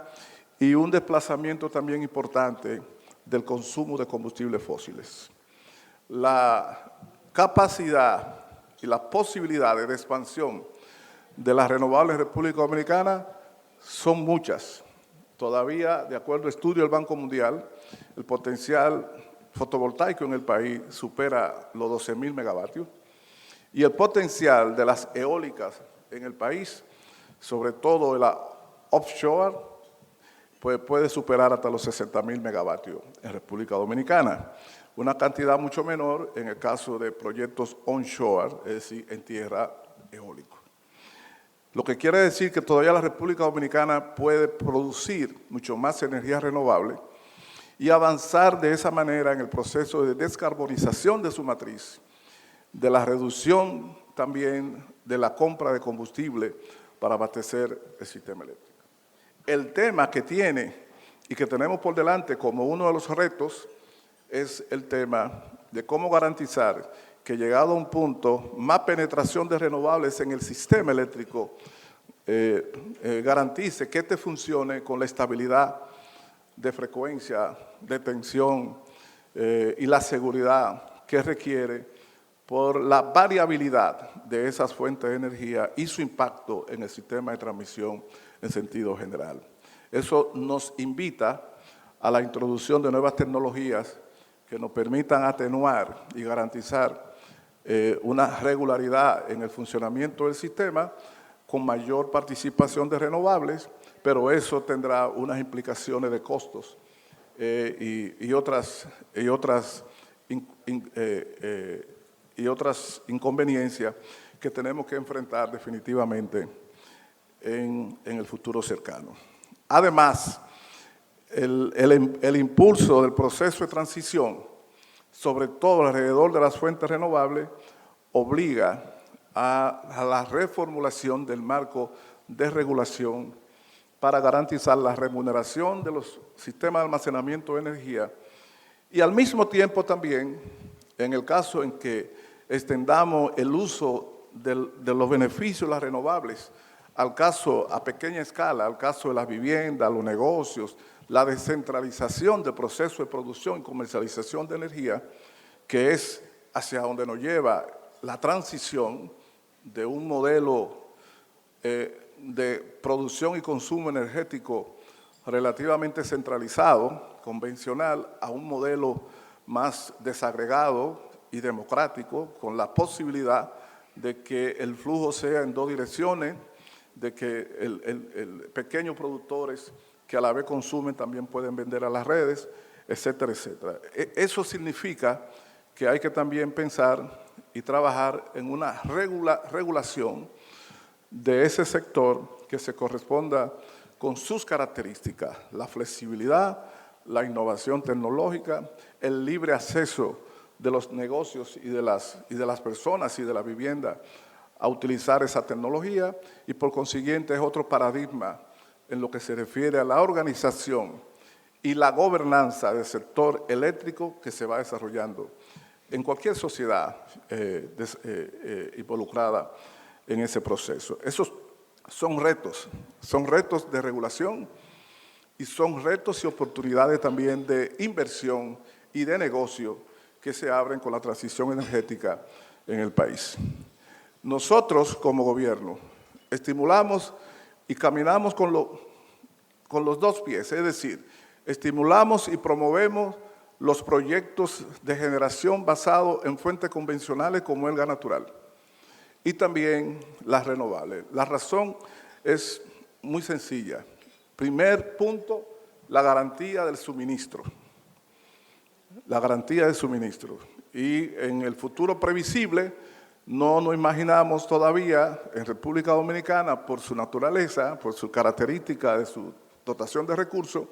y un desplazamiento también importante del consumo de combustibles fósiles. La capacidad y las posibilidades de expansión de las renovables en República Dominicana son muchas. Todavía, de acuerdo a estudio del Banco Mundial, el potencial fotovoltaico en el país supera los 12.000 megavatios y el potencial de las eólicas en el país, sobre todo la offshore, pues puede superar hasta los 60.000 megavatios en República Dominicana. Una cantidad mucho menor en el caso de proyectos onshore, es decir, en tierra eólico. Lo que quiere decir que todavía la República Dominicana puede producir mucho más energía renovable y avanzar de esa manera en el proceso de descarbonización de su matriz, de la reducción también de la compra de combustible para abastecer el sistema eléctrico. El tema que tiene y que tenemos por delante como uno de los retos es el tema de cómo garantizar que, llegado a un punto, más penetración de renovables en el sistema eléctrico garantice que este funcione con la estabilidad de frecuencia, de tensión y la seguridad que requiere por la variabilidad de esas fuentes de energía y su impacto en el sistema de transmisión en sentido general. Eso nos invita a la introducción de nuevas tecnologías que nos permitan atenuar y garantizar una regularidad en el funcionamiento del sistema con mayor participación de renovables, pero eso tendrá unas implicaciones de costos y otras inconveniencias que tenemos que enfrentar definitivamente en el futuro cercano. Además, el impulso del proceso de transición, sobre todo alrededor de las fuentes renovables, obliga a la reformulación del marco de regulación para garantizar la remuneración de los sistemas de almacenamiento de energía y al mismo tiempo también, en el caso en que extendamos el uso de los beneficios de las renovables al caso a pequeña escala, al caso de las viviendas, los negocios, la descentralización del proceso de producción y comercialización de energía, que es hacia donde nos lleva la transición de un modelo de producción y consumo energético relativamente centralizado, convencional, a un modelo más desagregado y democrático, con la posibilidad de que el flujo sea en dos direcciones, de que el pequeños productores que a la vez consumen también pueden vender a las redes, etcétera, etcétera. Eso significa que hay que también pensar y trabajar en una regulación de ese sector que se corresponda con sus características, la flexibilidad, la innovación tecnológica, el libre acceso de los negocios y de las personas y de la vivienda a utilizar esa tecnología, y por consiguiente es otro paradigma en lo que se refiere a la organización y la gobernanza del sector eléctrico que se va desarrollando en cualquier sociedad involucrada en ese proceso. Esos son retos de regulación y son retos y oportunidades también de inversión y de negocio que se abren con la transición energética en el país. Nosotros, como gobierno, estimulamos y caminamos con los dos pies, es decir, estimulamos y promovemos los proyectos de generación basados en fuentes convencionales como el gas natural y también las renovables. La razón es muy sencilla. Primer punto, la garantía del suministro. La garantía del suministro. Y en el futuro previsible, no nos imaginamos todavía en República Dominicana, por su naturaleza, por su característica de su dotación de recursos,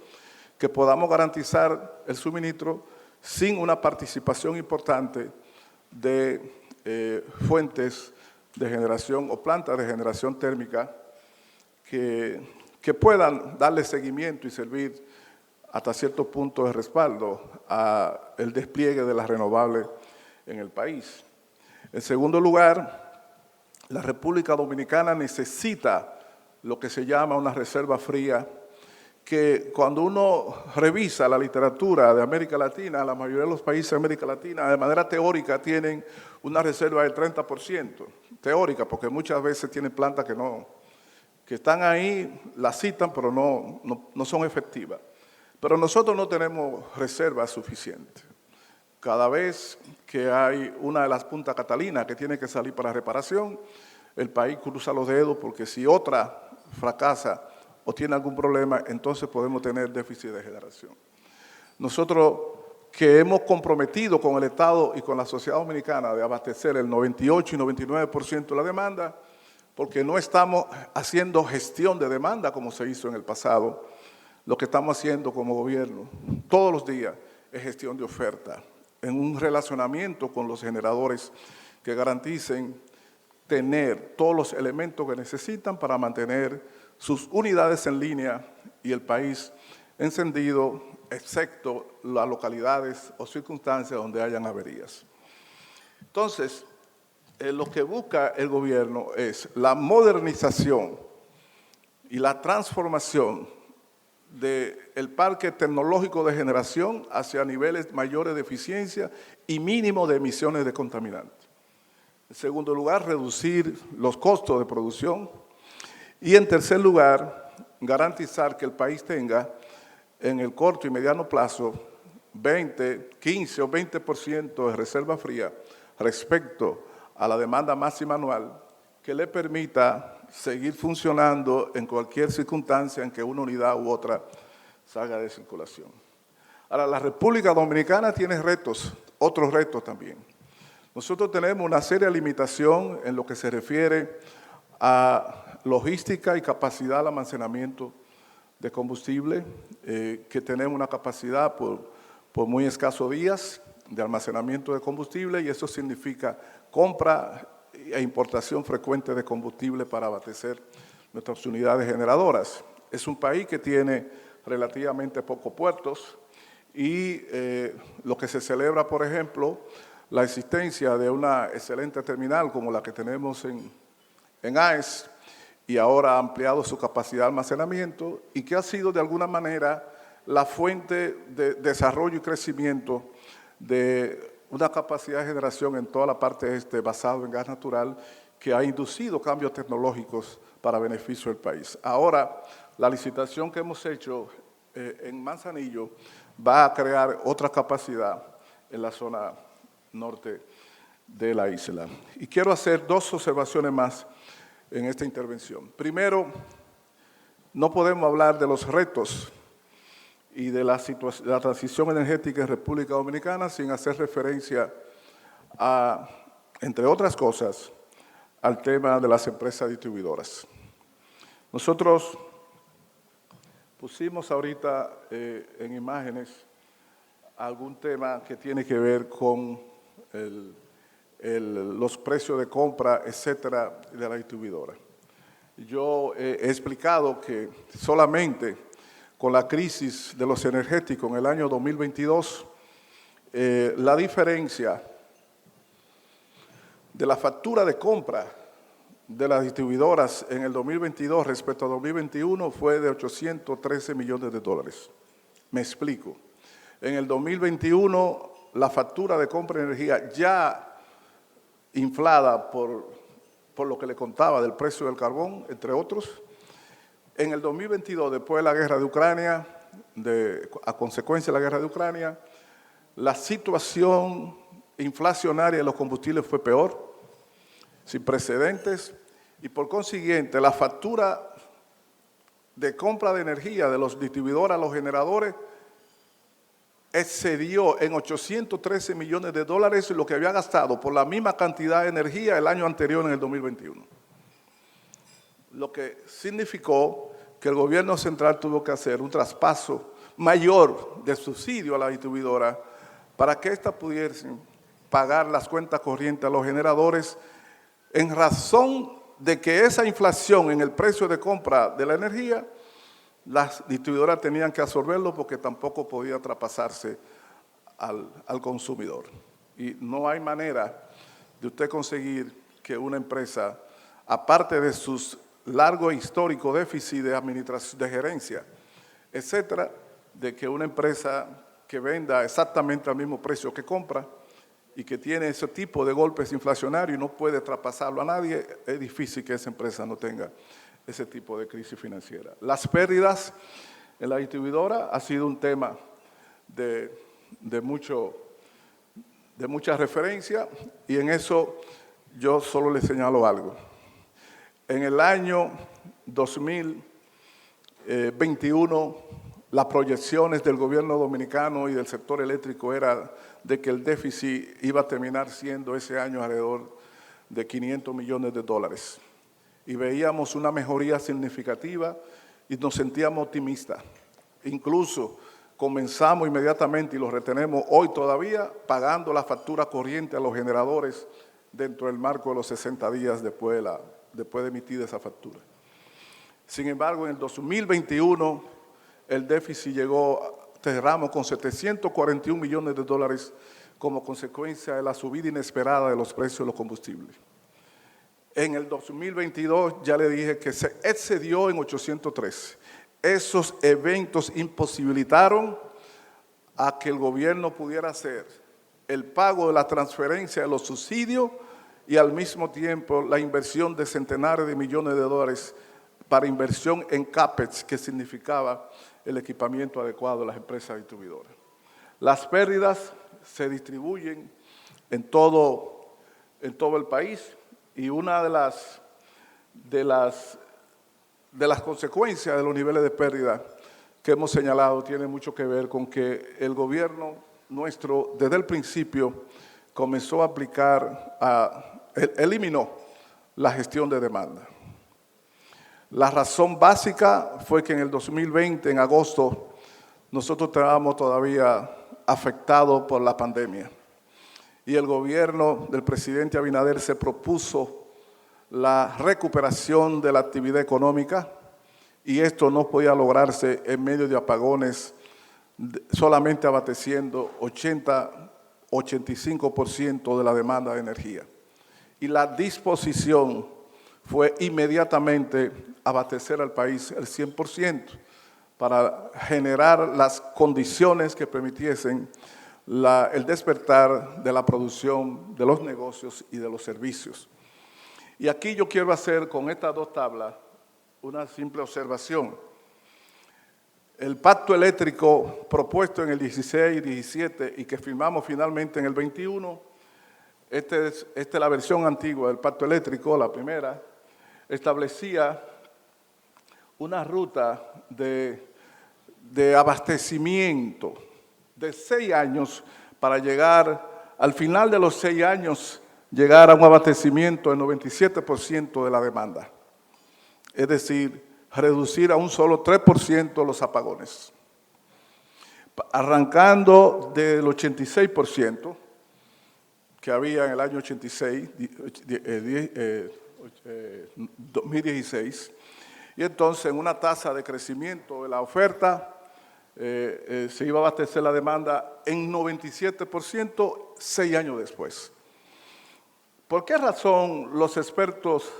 que podamos garantizar el suministro sin una participación importante de fuentes de generación o plantas de generación térmica que puedan darle seguimiento y servir hasta cierto punto de respaldo al despliegue de las renovables en el país. En segundo lugar, la República Dominicana necesita lo que se llama una reserva fría, que cuando uno revisa la literatura de América Latina, la mayoría de los países de América Latina de manera teórica tienen una reserva del 30%, teórica, porque muchas veces tienen plantas que están ahí, las citan, pero no son efectivas. Pero nosotros no tenemos reservas suficientes. Cada vez que hay una de las Punta Catalina que tiene que salir para reparación, el país cruza los dedos porque si otra fracasa o tiene algún problema, entonces podemos tener déficit de generación. Nosotros que hemos comprometido con el Estado y con la sociedad dominicana de abastecer el 98 y 99% de la demanda, porque no estamos haciendo gestión de demanda como se hizo en el pasado. Lo que estamos haciendo como gobierno todos los días es gestión de oferta, en un relacionamiento con los generadores que garanticen tener todos los elementos que necesitan para mantener sus unidades en línea y el país encendido, excepto las localidades o circunstancias donde hayan averías. Entonces, lo que busca el gobierno es la modernización y la transformación del parque tecnológico de generación hacia niveles mayores de eficiencia y mínimo de emisiones de contaminantes. En segundo lugar, reducir los costos de producción. Y en tercer lugar, garantizar que el país tenga en el corto y mediano plazo 15 o 20% de reserva fría respecto a la demanda máxima anual que le permita seguir funcionando en cualquier circunstancia en que una unidad u otra salga de circulación. Ahora, la República Dominicana tiene retos, otros retos también. Nosotros tenemos una seria limitación en lo que se refiere a logística y capacidad de almacenamiento de combustible, que tenemos una capacidad por muy escasos días de almacenamiento de combustible y eso significa compra e importación frecuente de combustible para abastecer nuestras unidades generadoras. Es un país que tiene relativamente pocos puertos y lo que se celebra, por ejemplo, la existencia de una excelente terminal como la que tenemos en AES y ahora ha ampliado su capacidad de almacenamiento y que ha sido de alguna manera la fuente de desarrollo y crecimiento de una capacidad de generación en toda la parte este basado en gas natural que ha inducido cambios tecnológicos para beneficio del país. Ahora, la licitación que hemos hecho en Manzanillo va a crear otra capacidad en la zona norte de la isla. Y quiero hacer dos observaciones más en esta intervención. Primero, no podemos hablar de los retos y de la transición energética en República Dominicana sin hacer referencia a, entre otras cosas, al tema de las empresas distribuidoras. Nosotros pusimos ahorita en imágenes algún tema que tiene que ver con los precios de compra, etcétera, de la distribuidora. Yo he explicado que solamente con la crisis de los energéticos en el año 2022, la diferencia de la factura de compra de las distribuidoras en el 2022 respecto a 2021 fue de 813 millones de dólares. Me explico. En el 2021, la factura de compra de energía ya inflada por lo que le contaba del precio del carbón, entre otros. En el 2022, después de la guerra de Ucrania, a consecuencia de la guerra de Ucrania, la situación inflacionaria de los combustibles fue peor, sin precedentes, y por consiguiente la factura de compra de energía de los distribuidores a los generadores excedió en 813 millones de dólares lo que había gastado por la misma cantidad de energía el año anterior, en el 2021. Lo que significó que el gobierno central tuvo que hacer un traspaso mayor de subsidio a la distribuidora para que ésta pudiesen pagar las cuentas corrientes a los generadores en razón de que esa inflación en el precio de compra de la energía, las distribuidoras tenían que absorberlo porque tampoco podía traspasarse al consumidor. Y no hay manera de usted conseguir que una empresa, aparte de sus largos históricos déficits de administración, de gerencia, etcétera, de que una empresa que venda exactamente al mismo precio que compra y que tiene ese tipo de golpes inflacionarios y no puede traspasarlo a nadie, es difícil que esa empresa no tenga ese tipo de crisis financiera. Las pérdidas en la distribuidora ha sido un tema de mucha referencia, y en eso yo solo le señalo algo. En el año 2021, las proyecciones del gobierno dominicano y del sector eléctrico eran de que el déficit iba a terminar siendo ese año alrededor de 500 millones de dólares. Y veíamos una mejoría significativa y nos sentíamos optimistas. Incluso comenzamos inmediatamente, y lo retenemos hoy todavía, pagando la factura corriente a los generadores dentro del marco de los 60 días después de emitir esa factura. Sin embargo, en el 2021, el déficit cerramos con 741 millones de dólares como consecuencia de la subida inesperada de los precios de los combustibles. En el 2022 ya le dije que se excedió en 813. Esos eventos imposibilitaron a que el gobierno pudiera hacer el pago de la transferencia de los subsidios y al mismo tiempo la inversión de centenares de millones de dólares para inversión en CAPEX, que significaba el equipamiento adecuado de las empresas distribuidoras. Las pérdidas se distribuyen en todo el país, y una de las consecuencias de los niveles de pérdida que hemos señalado tiene mucho que ver con que el gobierno nuestro desde el principio comenzó a aplicar, eliminó la gestión de demanda. La razón básica fue que en el 2020, en agosto, nosotros estábamos todavía afectados por la pandemia. Y el gobierno del presidente Abinader se propuso la recuperación de la actividad económica, y esto no podía lograrse en medio de apagones, solamente abasteciendo 85% de la demanda de energía. Y la disposición fue inmediatamente abastecer al país el 100% para generar las condiciones que permitiesen el despertar de la producción, de los negocios y de los servicios. Y aquí yo quiero hacer con estas dos tablas una simple observación. El pacto eléctrico propuesto en el 16 y 17 y que firmamos finalmente en el 21, esta es la versión antigua del pacto eléctrico, la primera, establecía una ruta de abastecimiento de 6 años para llegar, al final de los 6 años, llegar a un abastecimiento del 97% de la demanda. Es decir, reducir a un solo 3% los apagones. Arrancando del 86% que había en el año 2016, y entonces en una tasa de crecimiento de la oferta se iba a abastecer la demanda en 97% 6 años después. ¿Por qué razón los expertos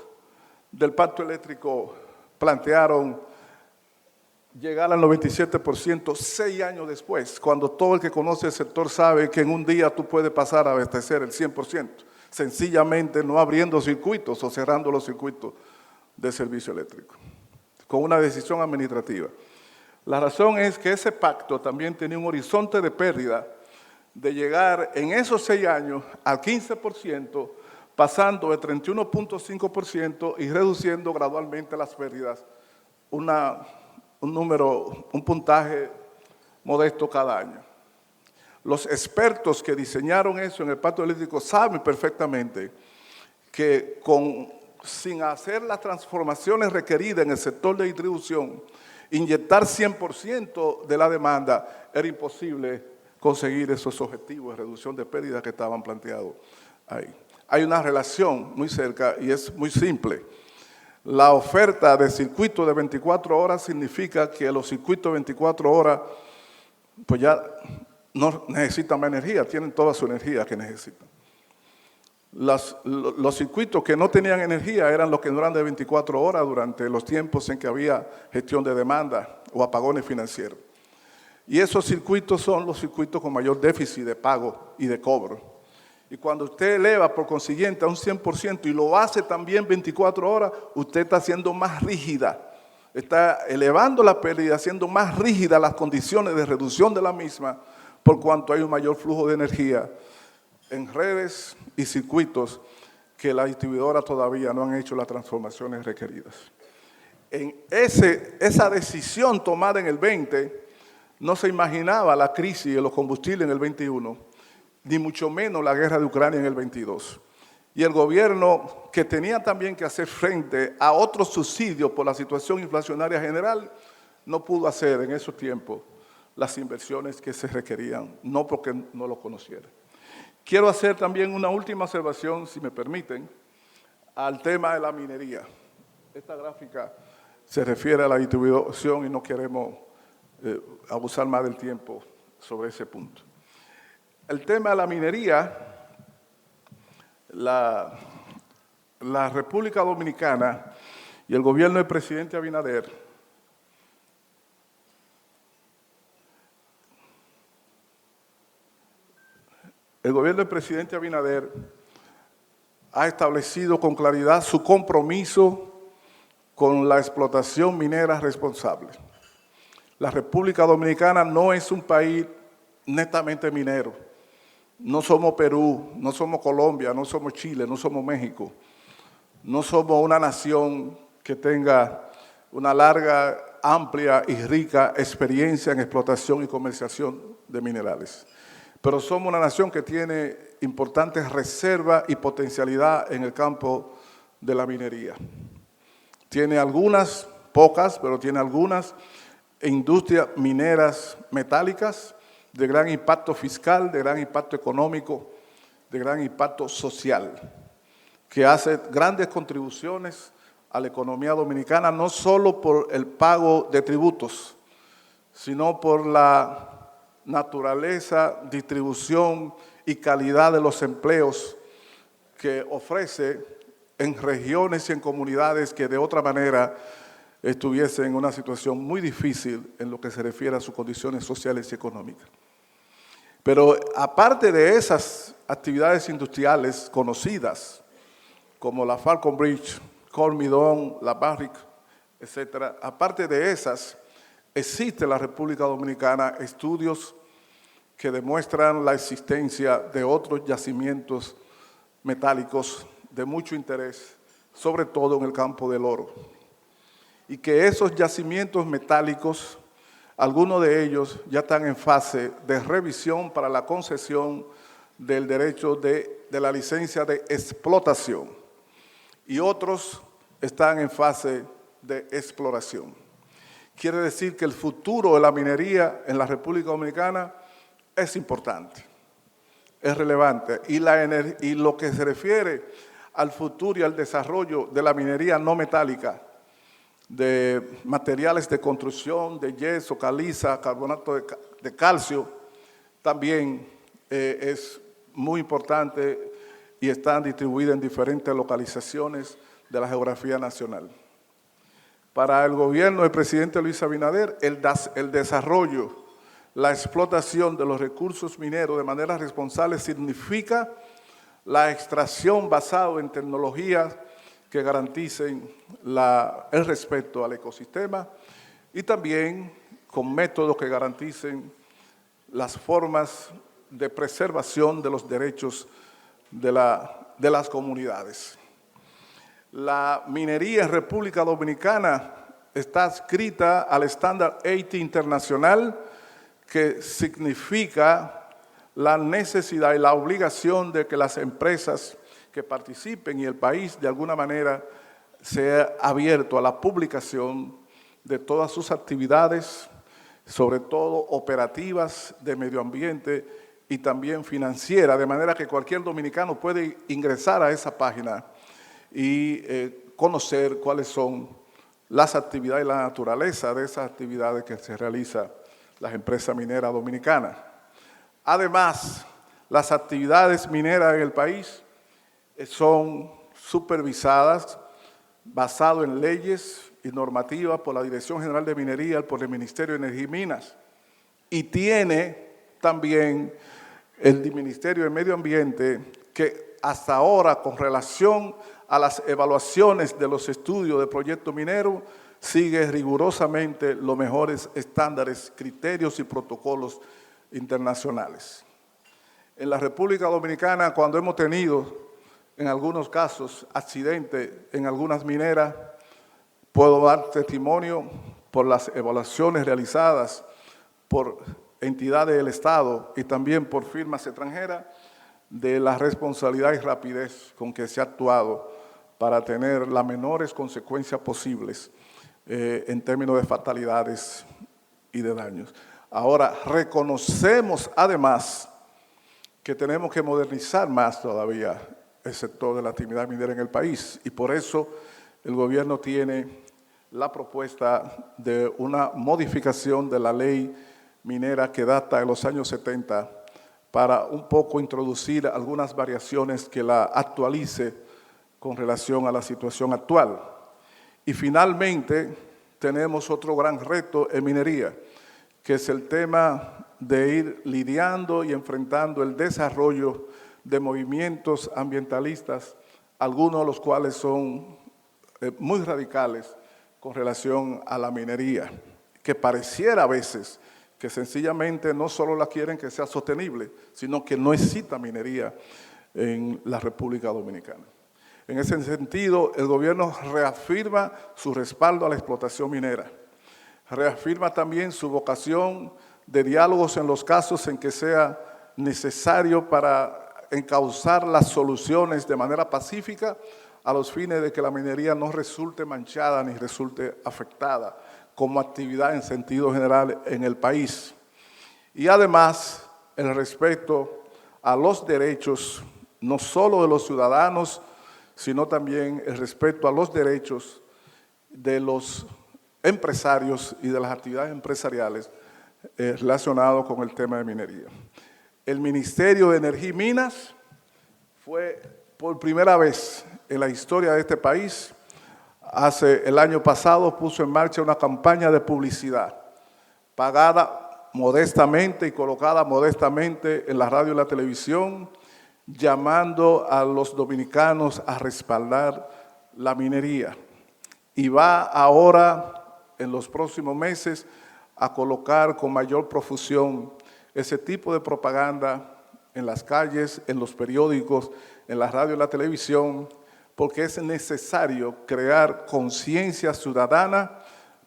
del pacto eléctrico plantearon llegar al 97% 6 años después, cuando todo el que conoce el sector sabe que en un día tú puedes pasar a abastecer el 100%, sencillamente no abriendo circuitos o cerrando los circuitos de servicio eléctrico, con una decisión administrativa? La razón es que ese pacto también tenía un horizonte de pérdida de llegar en esos 6 años al 15%, pasando de 31.5% y reduciendo gradualmente las pérdidas, un puntaje modesto cada año. Los expertos que diseñaron eso en el pacto eléctrico saben perfectamente que sin hacer las transformaciones requeridas en el sector de distribución inyectar 100% de la demanda, era imposible conseguir esos objetivos de reducción de pérdidas que estaban planteados ahí. Hay una relación muy cerca y es muy simple. La oferta de circuitos de 24 horas significa que los circuitos de 24 horas pues ya no necesitan más energía, tienen toda su energía que necesitan. Los circuitos que no tenían energía eran los que no eran de 24 horas durante los tiempos en que había gestión de demanda o apagones financieros. Y esos circuitos son los circuitos con mayor déficit de pago y de cobro. Y cuando usted eleva por consiguiente a un 100% y lo hace también 24 horas, usted está haciendo más rígida, está elevando la pérdida, haciendo más rígidas las condiciones de reducción de la misma, por cuanto hay un mayor flujo de energía en redes y circuitos que las distribuidoras todavía no han hecho las transformaciones requeridas. En esa decisión tomada en el 20, no se imaginaba la crisis de los combustibles en el 21, ni mucho menos la guerra de Ucrania en el 22. Y el gobierno, que tenía también que hacer frente a otros subsidios por la situación inflacionaria general, no pudo hacer en esos tiempos las inversiones que se requerían, no porque no lo conociera. Quiero hacer también una última observación, si me permiten, al tema de la minería. Esta gráfica se refiere a la distribución y no queremos abusar más del tiempo sobre ese punto. El tema de la minería, la República Dominicana y el gobierno del presidente Abinader ha establecido con claridad su compromiso con la explotación minera responsable. La República Dominicana no es un país netamente minero. No somos Perú, no somos Colombia, no somos Chile, no somos México. No somos una nación que tenga una larga, amplia y rica experiencia en explotación y comercialización de minerales. Pero somos una nación que tiene importantes reservas y potencialidad en el campo de la minería. Tiene algunas, pocas, pero tiene algunas industrias mineras metálicas de gran impacto fiscal, de gran impacto económico, de gran impacto social, que hace grandes contribuciones a la economía dominicana, no solo por el pago de tributos, sino por la naturaleza, distribución y calidad de los empleos que ofrece en regiones y en comunidades que de otra manera estuviesen en una situación muy difícil en lo que se refiere a sus condiciones sociales y económicas. Pero aparte de esas actividades industriales conocidas, como la Falconbridge, Cormidón, la Barrick, etc., aparte de esas, existe en la República Dominicana estudios que demuestran la existencia de otros yacimientos metálicos de mucho interés, sobre todo en el campo del oro. Y que esos yacimientos metálicos, algunos de ellos ya están en fase de revisión para la concesión del derecho de la licencia de explotación y otros están en fase de exploración. Quiere decir que el futuro de la minería en la República Dominicana es importante, es relevante y lo que se refiere al futuro y al desarrollo de la minería no metálica, de materiales de construcción, de yeso, caliza, carbonato de calcio, también es muy importante y están distribuidas en diferentes localizaciones de la geografía nacional. Para el gobierno del presidente Luis Abinader, el desarrollo, la explotación de los recursos mineros de manera responsable significa la extracción basada en tecnologías que garanticen el respeto al ecosistema y también con métodos que garanticen las formas de preservación de los derechos de las comunidades. La minería en República Dominicana está adscrita al estándar 80 internacional, que significa la necesidad y la obligación de que las empresas que participen y el país de alguna manera sea abierto a la publicación de todas sus actividades, sobre todo operativas de medio ambiente y también financiera, de manera que cualquier dominicano puede ingresar a esa página y conocer cuáles son las actividades y la naturaleza de esas actividades que se realizan las empresas mineras dominicanas. Además, las actividades mineras en el país son supervisadas basado en leyes y normativas por la Dirección General de Minería, por el Ministerio de Energía y Minas, y tiene también el Ministerio de Medio Ambiente, que hasta ahora, con relación a las evaluaciones de los estudios de proyecto minero, sigue rigurosamente los mejores estándares, criterios y protocolos internacionales. En la República Dominicana, cuando hemos tenido, en algunos casos, accidentes en algunas mineras, puedo dar testimonio por las evaluaciones realizadas por entidades del Estado y también por firmas extranjeras de la responsabilidad y rapidez con que se ha actuado para tener las menores consecuencias posibles en términos de fatalidades y de daños. Ahora, reconocemos además que tenemos que modernizar más todavía el sector de la actividad minera en el país, y por eso el gobierno tiene la propuesta de una modificación de la ley minera que data de los años 70 para un poco introducir algunas variaciones que la actualice con relación a la situación actual. Y finalmente tenemos otro gran reto en minería, que es el tema de ir lidiando y enfrentando el desarrollo de movimientos ambientalistas, algunos de los cuales son muy radicales con relación a la minería, que pareciera a veces que sencillamente no solo la quieren que sea sostenible, sino que no exista minería en la República Dominicana. En ese sentido, el gobierno reafirma su respaldo a la explotación minera, reafirma también su vocación de diálogos en los casos en que sea necesario para encauzar las soluciones de manera pacífica a los fines de que la minería no resulte manchada ni resulte afectada como actividad en sentido general en el país. Y además, el respeto a los derechos, no solo de los ciudadanos, sino también el respeto a los derechos de los empresarios y de las actividades empresariales relacionados con el tema de minería. El Ministerio de Energía y Minas fue por primera vez en la historia de este país, el año pasado puso en marcha una campaña de publicidad pagada modestamente y colocada modestamente en la radio y la televisión, llamando a los dominicanos a respaldar la minería. Y va ahora, en los próximos meses, a colocar con mayor profusión ese tipo de propaganda en las calles, en los periódicos, en la radio y la televisión, porque es necesario crear conciencia ciudadana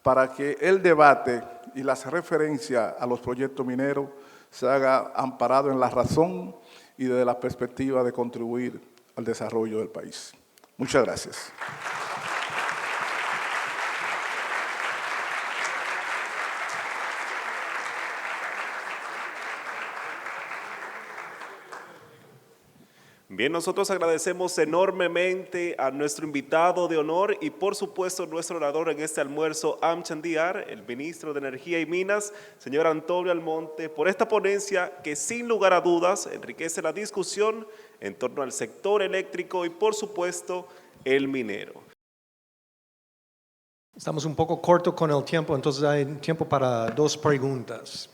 para que el debate y las referencias a los proyectos mineros se haga amparado en la razón y desde la perspectiva de contribuir al desarrollo del país. Muchas gracias. Bien, nosotros agradecemos enormemente a nuestro invitado de honor y por supuesto nuestro orador en este almuerzo, Amchandiar, el ministro de Energía y Minas, señor Antonio Almonte, por esta ponencia que sin lugar a dudas enriquece la discusión en torno al sector eléctrico y por supuesto el minero. Estamos un poco cortos con el tiempo, entonces hay tiempo para dos preguntas.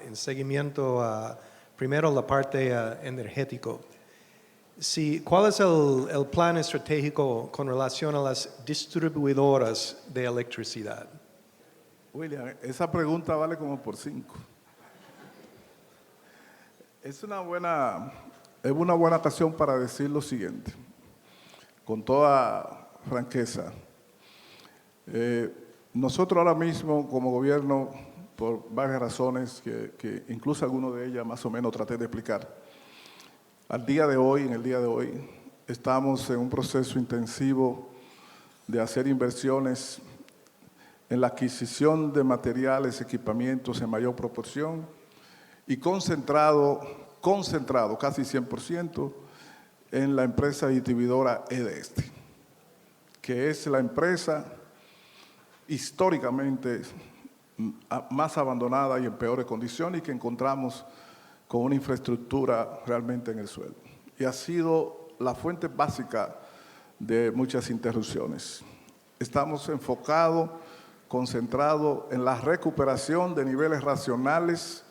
En seguimiento a, primero, la parte energético. Sí, ¿cuál es el plan estratégico con relación a las distribuidoras de electricidad? William, esa pregunta vale como por 5. Es una buena ocasión para decir lo siguiente, con toda franqueza. Nosotros ahora mismo, como gobierno, por varias razones que incluso algunas de ellas más o menos traté de explicar, en el día de hoy, estamos en un proceso intensivo de hacer inversiones en la adquisición de materiales, equipamientos en mayor proporción y concentrado casi 100% en la empresa distribuidora EDESTE, que es la empresa históricamente más abandonada y en peores condiciones y que encontramos con una infraestructura realmente en el suelo. Y ha sido la fuente básica de muchas interrupciones. Estamos enfocados, concentrados en la recuperación de niveles racionales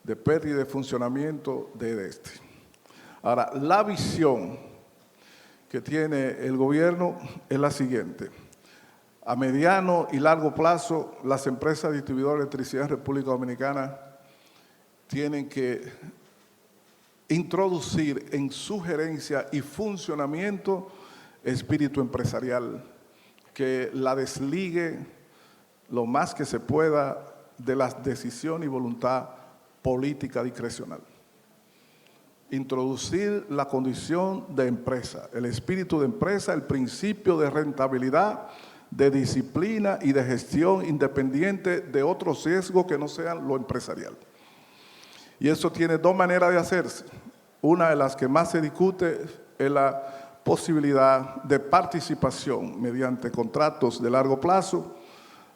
de pérdida de funcionamiento de EDESTE. Ahora, la visión que tiene el gobierno es la siguiente. A mediano y largo plazo, las empresas distribuidoras de electricidad en República Dominicana tienen que introducir en su gerencia y funcionamiento espíritu empresarial que la desligue lo más que se pueda de la decisión y voluntad política discrecional. Introducir la condición de empresa, el espíritu de empresa, el principio de rentabilidad, de disciplina y de gestión independiente de otros sesgos que no sean lo empresarial. Y eso tiene dos maneras de hacerse. Una de las que más se discute es la posibilidad de participación mediante contratos de largo plazo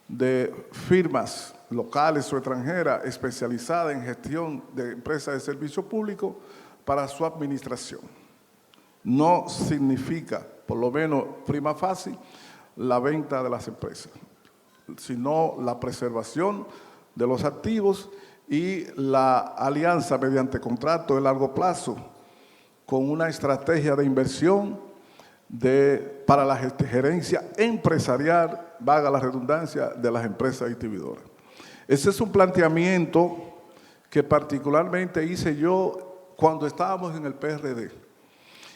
de firmas locales o extranjeras especializadas en gestión de empresas de servicio público para su administración. No significa, por lo menos prima facie, la venta de las empresas, sino la preservación de los activos y la alianza mediante contrato de largo plazo con una estrategia de inversión para la gerencia empresarial, valga la redundancia, de las empresas distribuidoras. Ese es un planteamiento que particularmente hice yo cuando estábamos en el PRD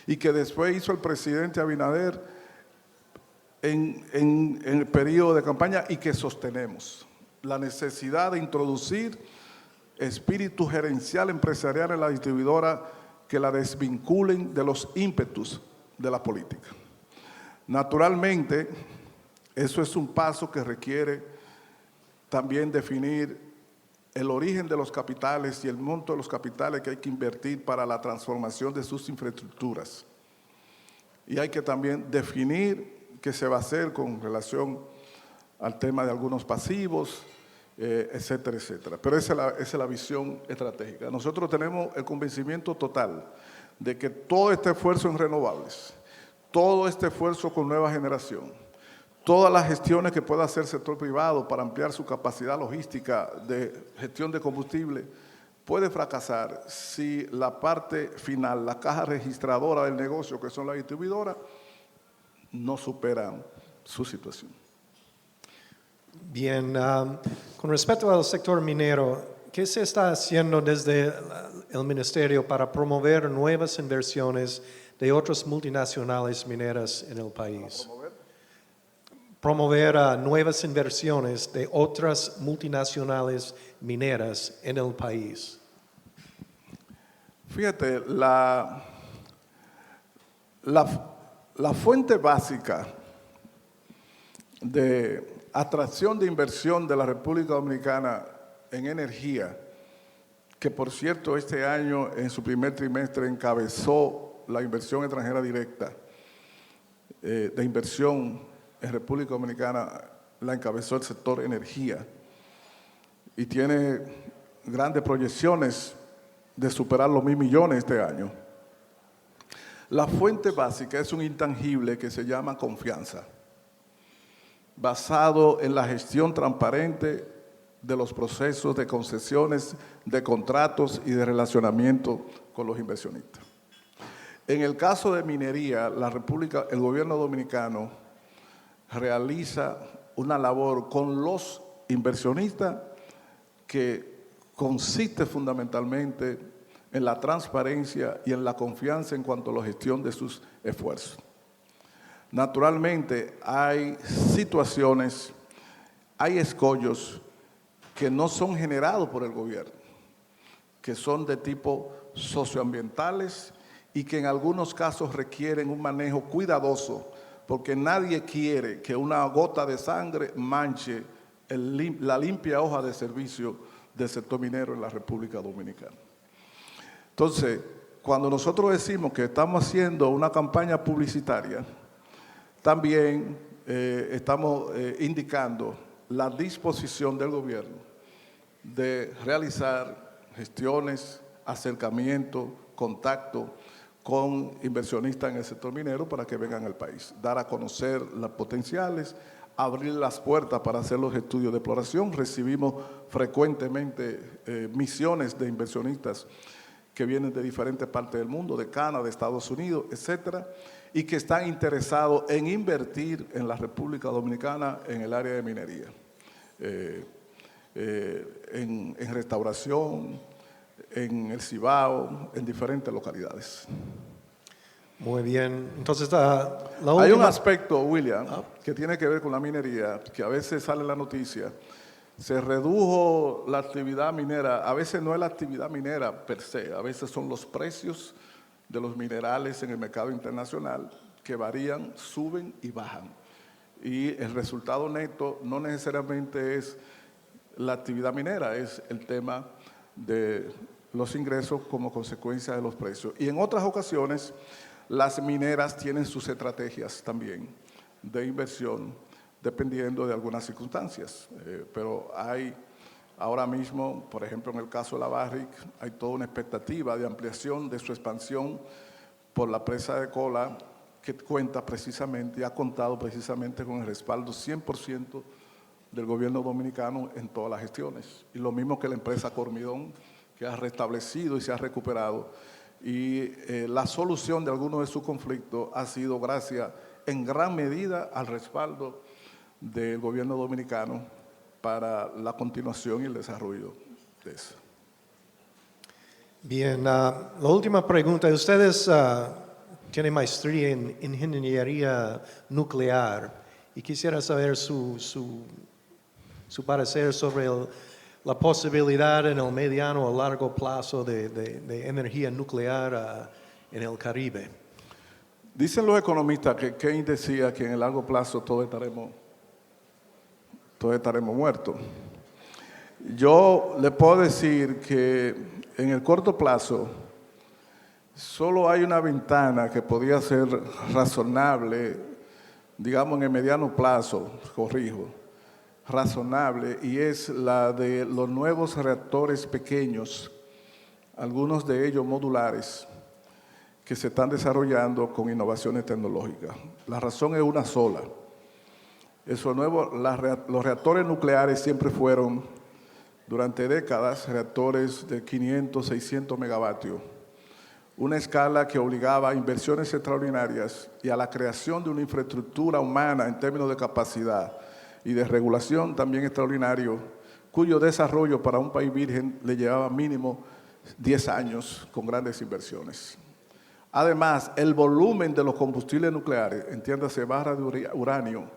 y que después hizo el presidente Abinader en el periodo de campaña y que sostenemos. La necesidad de introducir espíritu gerencial empresarial en la distribuidora que la desvinculen de los ímpetus de la política. Naturalmente, eso es un paso que requiere también definir el origen de los capitales y el monto de los capitales que hay que invertir para la transformación de sus infraestructuras. Y hay que también definir qué se va a hacer con relación al tema de algunos pasivos, etcétera, etcétera. Pero esa es la visión estratégica. Nosotros tenemos el convencimiento total de que todo este esfuerzo en renovables, todo este esfuerzo con nueva generación, todas las gestiones que pueda hacer el sector privado para ampliar su capacidad logística de gestión de combustible, puede fracasar si la parte final, la caja registradora del negocio, que son las distribuidoras, no superan su situación. Bien, con respecto al sector minero, ¿qué se está haciendo desde el Ministerio para promover nuevas inversiones de otras multinacionales mineras en el país? Promover nuevas inversiones de otras multinacionales mineras en el país. Fíjate, la fuente básica de atracción de inversión de la República Dominicana en energía, que por cierto este año en su primer trimestre encabezó la inversión extranjera directa de inversión en República Dominicana, la encabezó el sector energía y tiene grandes proyecciones de superar los 1.000 millones este año. La fuente básica es un intangible que se llama confianza, basado en la gestión transparente de los procesos de concesiones, de contratos y de relacionamiento con los inversionistas. En el caso de minería, el gobierno dominicano realiza una labor con los inversionistas que consiste fundamentalmente en la transparencia y en la confianza en cuanto a la gestión de sus esfuerzos. Naturalmente, hay situaciones, hay escollos que no son generados por el gobierno, que son de tipo socioambientales y que en algunos casos requieren un manejo cuidadoso, porque nadie quiere que una gota de sangre manche la limpia hoja de servicio del sector minero en la República Dominicana. Entonces, cuando nosotros decimos que estamos haciendo una campaña publicitaria, también estamos indicando la disposición del gobierno de realizar gestiones, acercamiento, contacto con inversionistas en el sector minero para que vengan al país, dar a conocer las potenciales, abrir las puertas para hacer los estudios de exploración. Recibimos frecuentemente misiones de inversionistas que vienen de diferentes partes del mundo, de Canadá, de Estados Unidos, etcétera, y que están interesados en invertir en la República Dominicana en el área de minería, en restauración, en el Cibao, en diferentes localidades. Muy bien. Entonces, la Hay un última... aspecto, William, que tiene que ver con la minería, que a veces sale en la noticia. Se redujo la actividad minera. A veces no es la actividad minera per se, a veces son los precios de los minerales en el mercado internacional que varían, suben y bajan. Y el resultado neto no necesariamente es la actividad minera, es el tema de los ingresos como consecuencia de los precios. Y en otras ocasiones, las mineras tienen sus estrategias también de inversión, dependiendo de algunas circunstancias. Pero hay ahora mismo, por ejemplo, en el caso de la Barrick, hay toda una expectativa de ampliación de su expansión por la presa de Cola, que cuenta precisamente y ha contado precisamente con el respaldo 100% del gobierno dominicano en todas las gestiones. Y lo mismo que la empresa Cormidón, que ha restablecido y se ha recuperado. Y la solución de algunos de sus conflictos ha sido gracias en gran medida al respaldo del gobierno dominicano para la continuación y el desarrollo de eso. Bien, la última pregunta. Ustedes tienen maestría en ingeniería nuclear y quisiera saber su parecer sobre la posibilidad en el mediano o largo plazo de energía nuclear en el Caribe. Dicen los economistas que Keynes decía que en el largo plazo todos estaremos muertos. Yo le puedo decir que en el corto plazo solo hay una ventana que podría ser razonable, digamos en el mediano plazo, corrijo, razonable, y es la de los nuevos reactores pequeños, algunos de ellos modulares, que se están desarrollando con innovaciones tecnológicas. La razón es una sola. Los reactores nucleares siempre fueron, durante décadas, reactores de 500, 600 megavatios. Una escala que obligaba a inversiones extraordinarias y a la creación de una infraestructura humana en términos de capacidad y de regulación también extraordinario, cuyo desarrollo para un país virgen le llevaba mínimo 10 años con grandes inversiones. Además, el volumen de los combustibles nucleares, entiéndase barra de uranio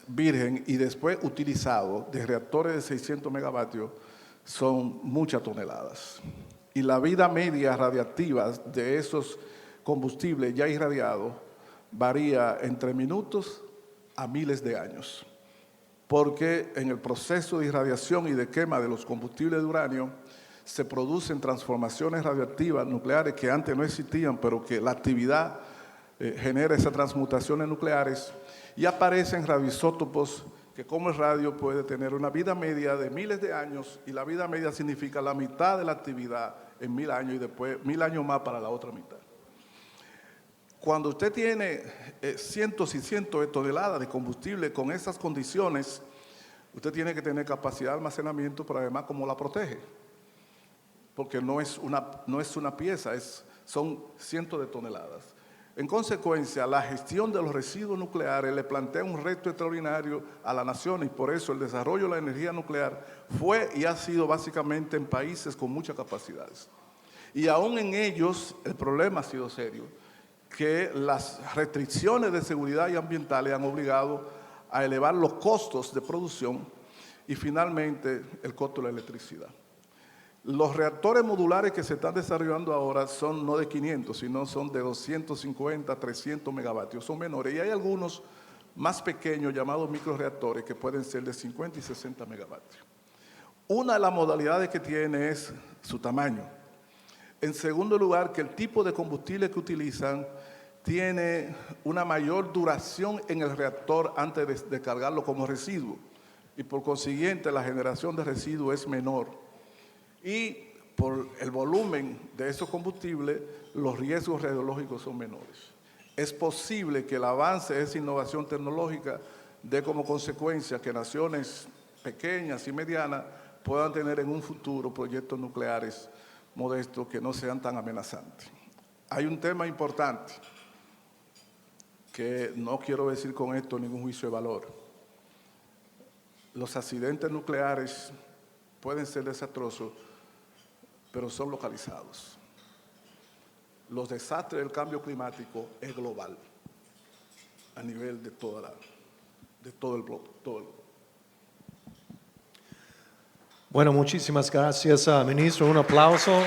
virgen y después utilizado de reactores de 600 megavatios, son muchas toneladas. Y la vida media radiactiva de esos combustibles ya irradiados varía entre minutos a miles de años, porque en el proceso de irradiación y de quema de los combustibles de uranio se producen transformaciones radiactivas nucleares que antes no existían, pero que la actividad genera esas transmutaciones nucleares y aparecen radioisótopos que, como el radio, puede tener una vida media de miles de años, y la vida media significa la mitad de la actividad en 1000 años y después 1000 años más para la otra mitad. Cuando usted tiene cientos y cientos de toneladas de combustible con esas condiciones, usted tiene que tener capacidad de almacenamiento, pero además cómo la protege, porque no es una pieza, son cientos de toneladas. En consecuencia, la gestión de los residuos nucleares le plantea un reto extraordinario a la nación, y por eso el desarrollo de la energía nuclear fue y ha sido básicamente en países con muchas capacidades. Y aún en ellos el problema ha sido serio, que las restricciones de seguridad y ambientales han obligado a elevar los costos de producción y finalmente el costo de la electricidad. Los reactores modulares que se están desarrollando ahora son no de 500, sino son de 250, 300 megavatios, son menores. Y hay algunos más pequeños llamados microreactores que pueden ser de 50 y 60 megavatios. Una de las modalidades que tiene es su tamaño. En segundo lugar, que el tipo de combustible que utilizan tiene una mayor duración en el reactor antes de cargarlo como residuo y por consiguiente la generación de residuos es menor. Y por el volumen de esos combustibles, los riesgos radiológicos son menores. Es posible que el avance de esa innovación tecnológica dé como consecuencia que naciones pequeñas y medianas puedan tener en un futuro proyectos nucleares modestos que no sean tan amenazantes. Hay un tema importante que no quiero decir con esto ningún juicio de valor. Los accidentes nucleares pueden ser desastrosos, pero son localizados. Los desastres del cambio climático es global, a nivel de todo el globo. Bueno, muchísimas gracias, ministro. Un aplauso.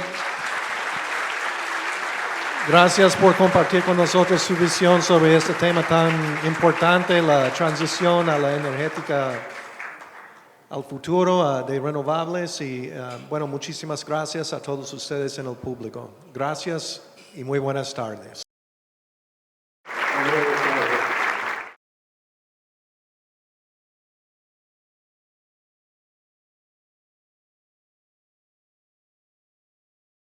Gracias por compartir con nosotros su visión sobre este tema tan importante, la transición a la energética al futuro de renovables. Y bueno, muchísimas gracias a todos ustedes en el público. Gracias y muy buenas tardes.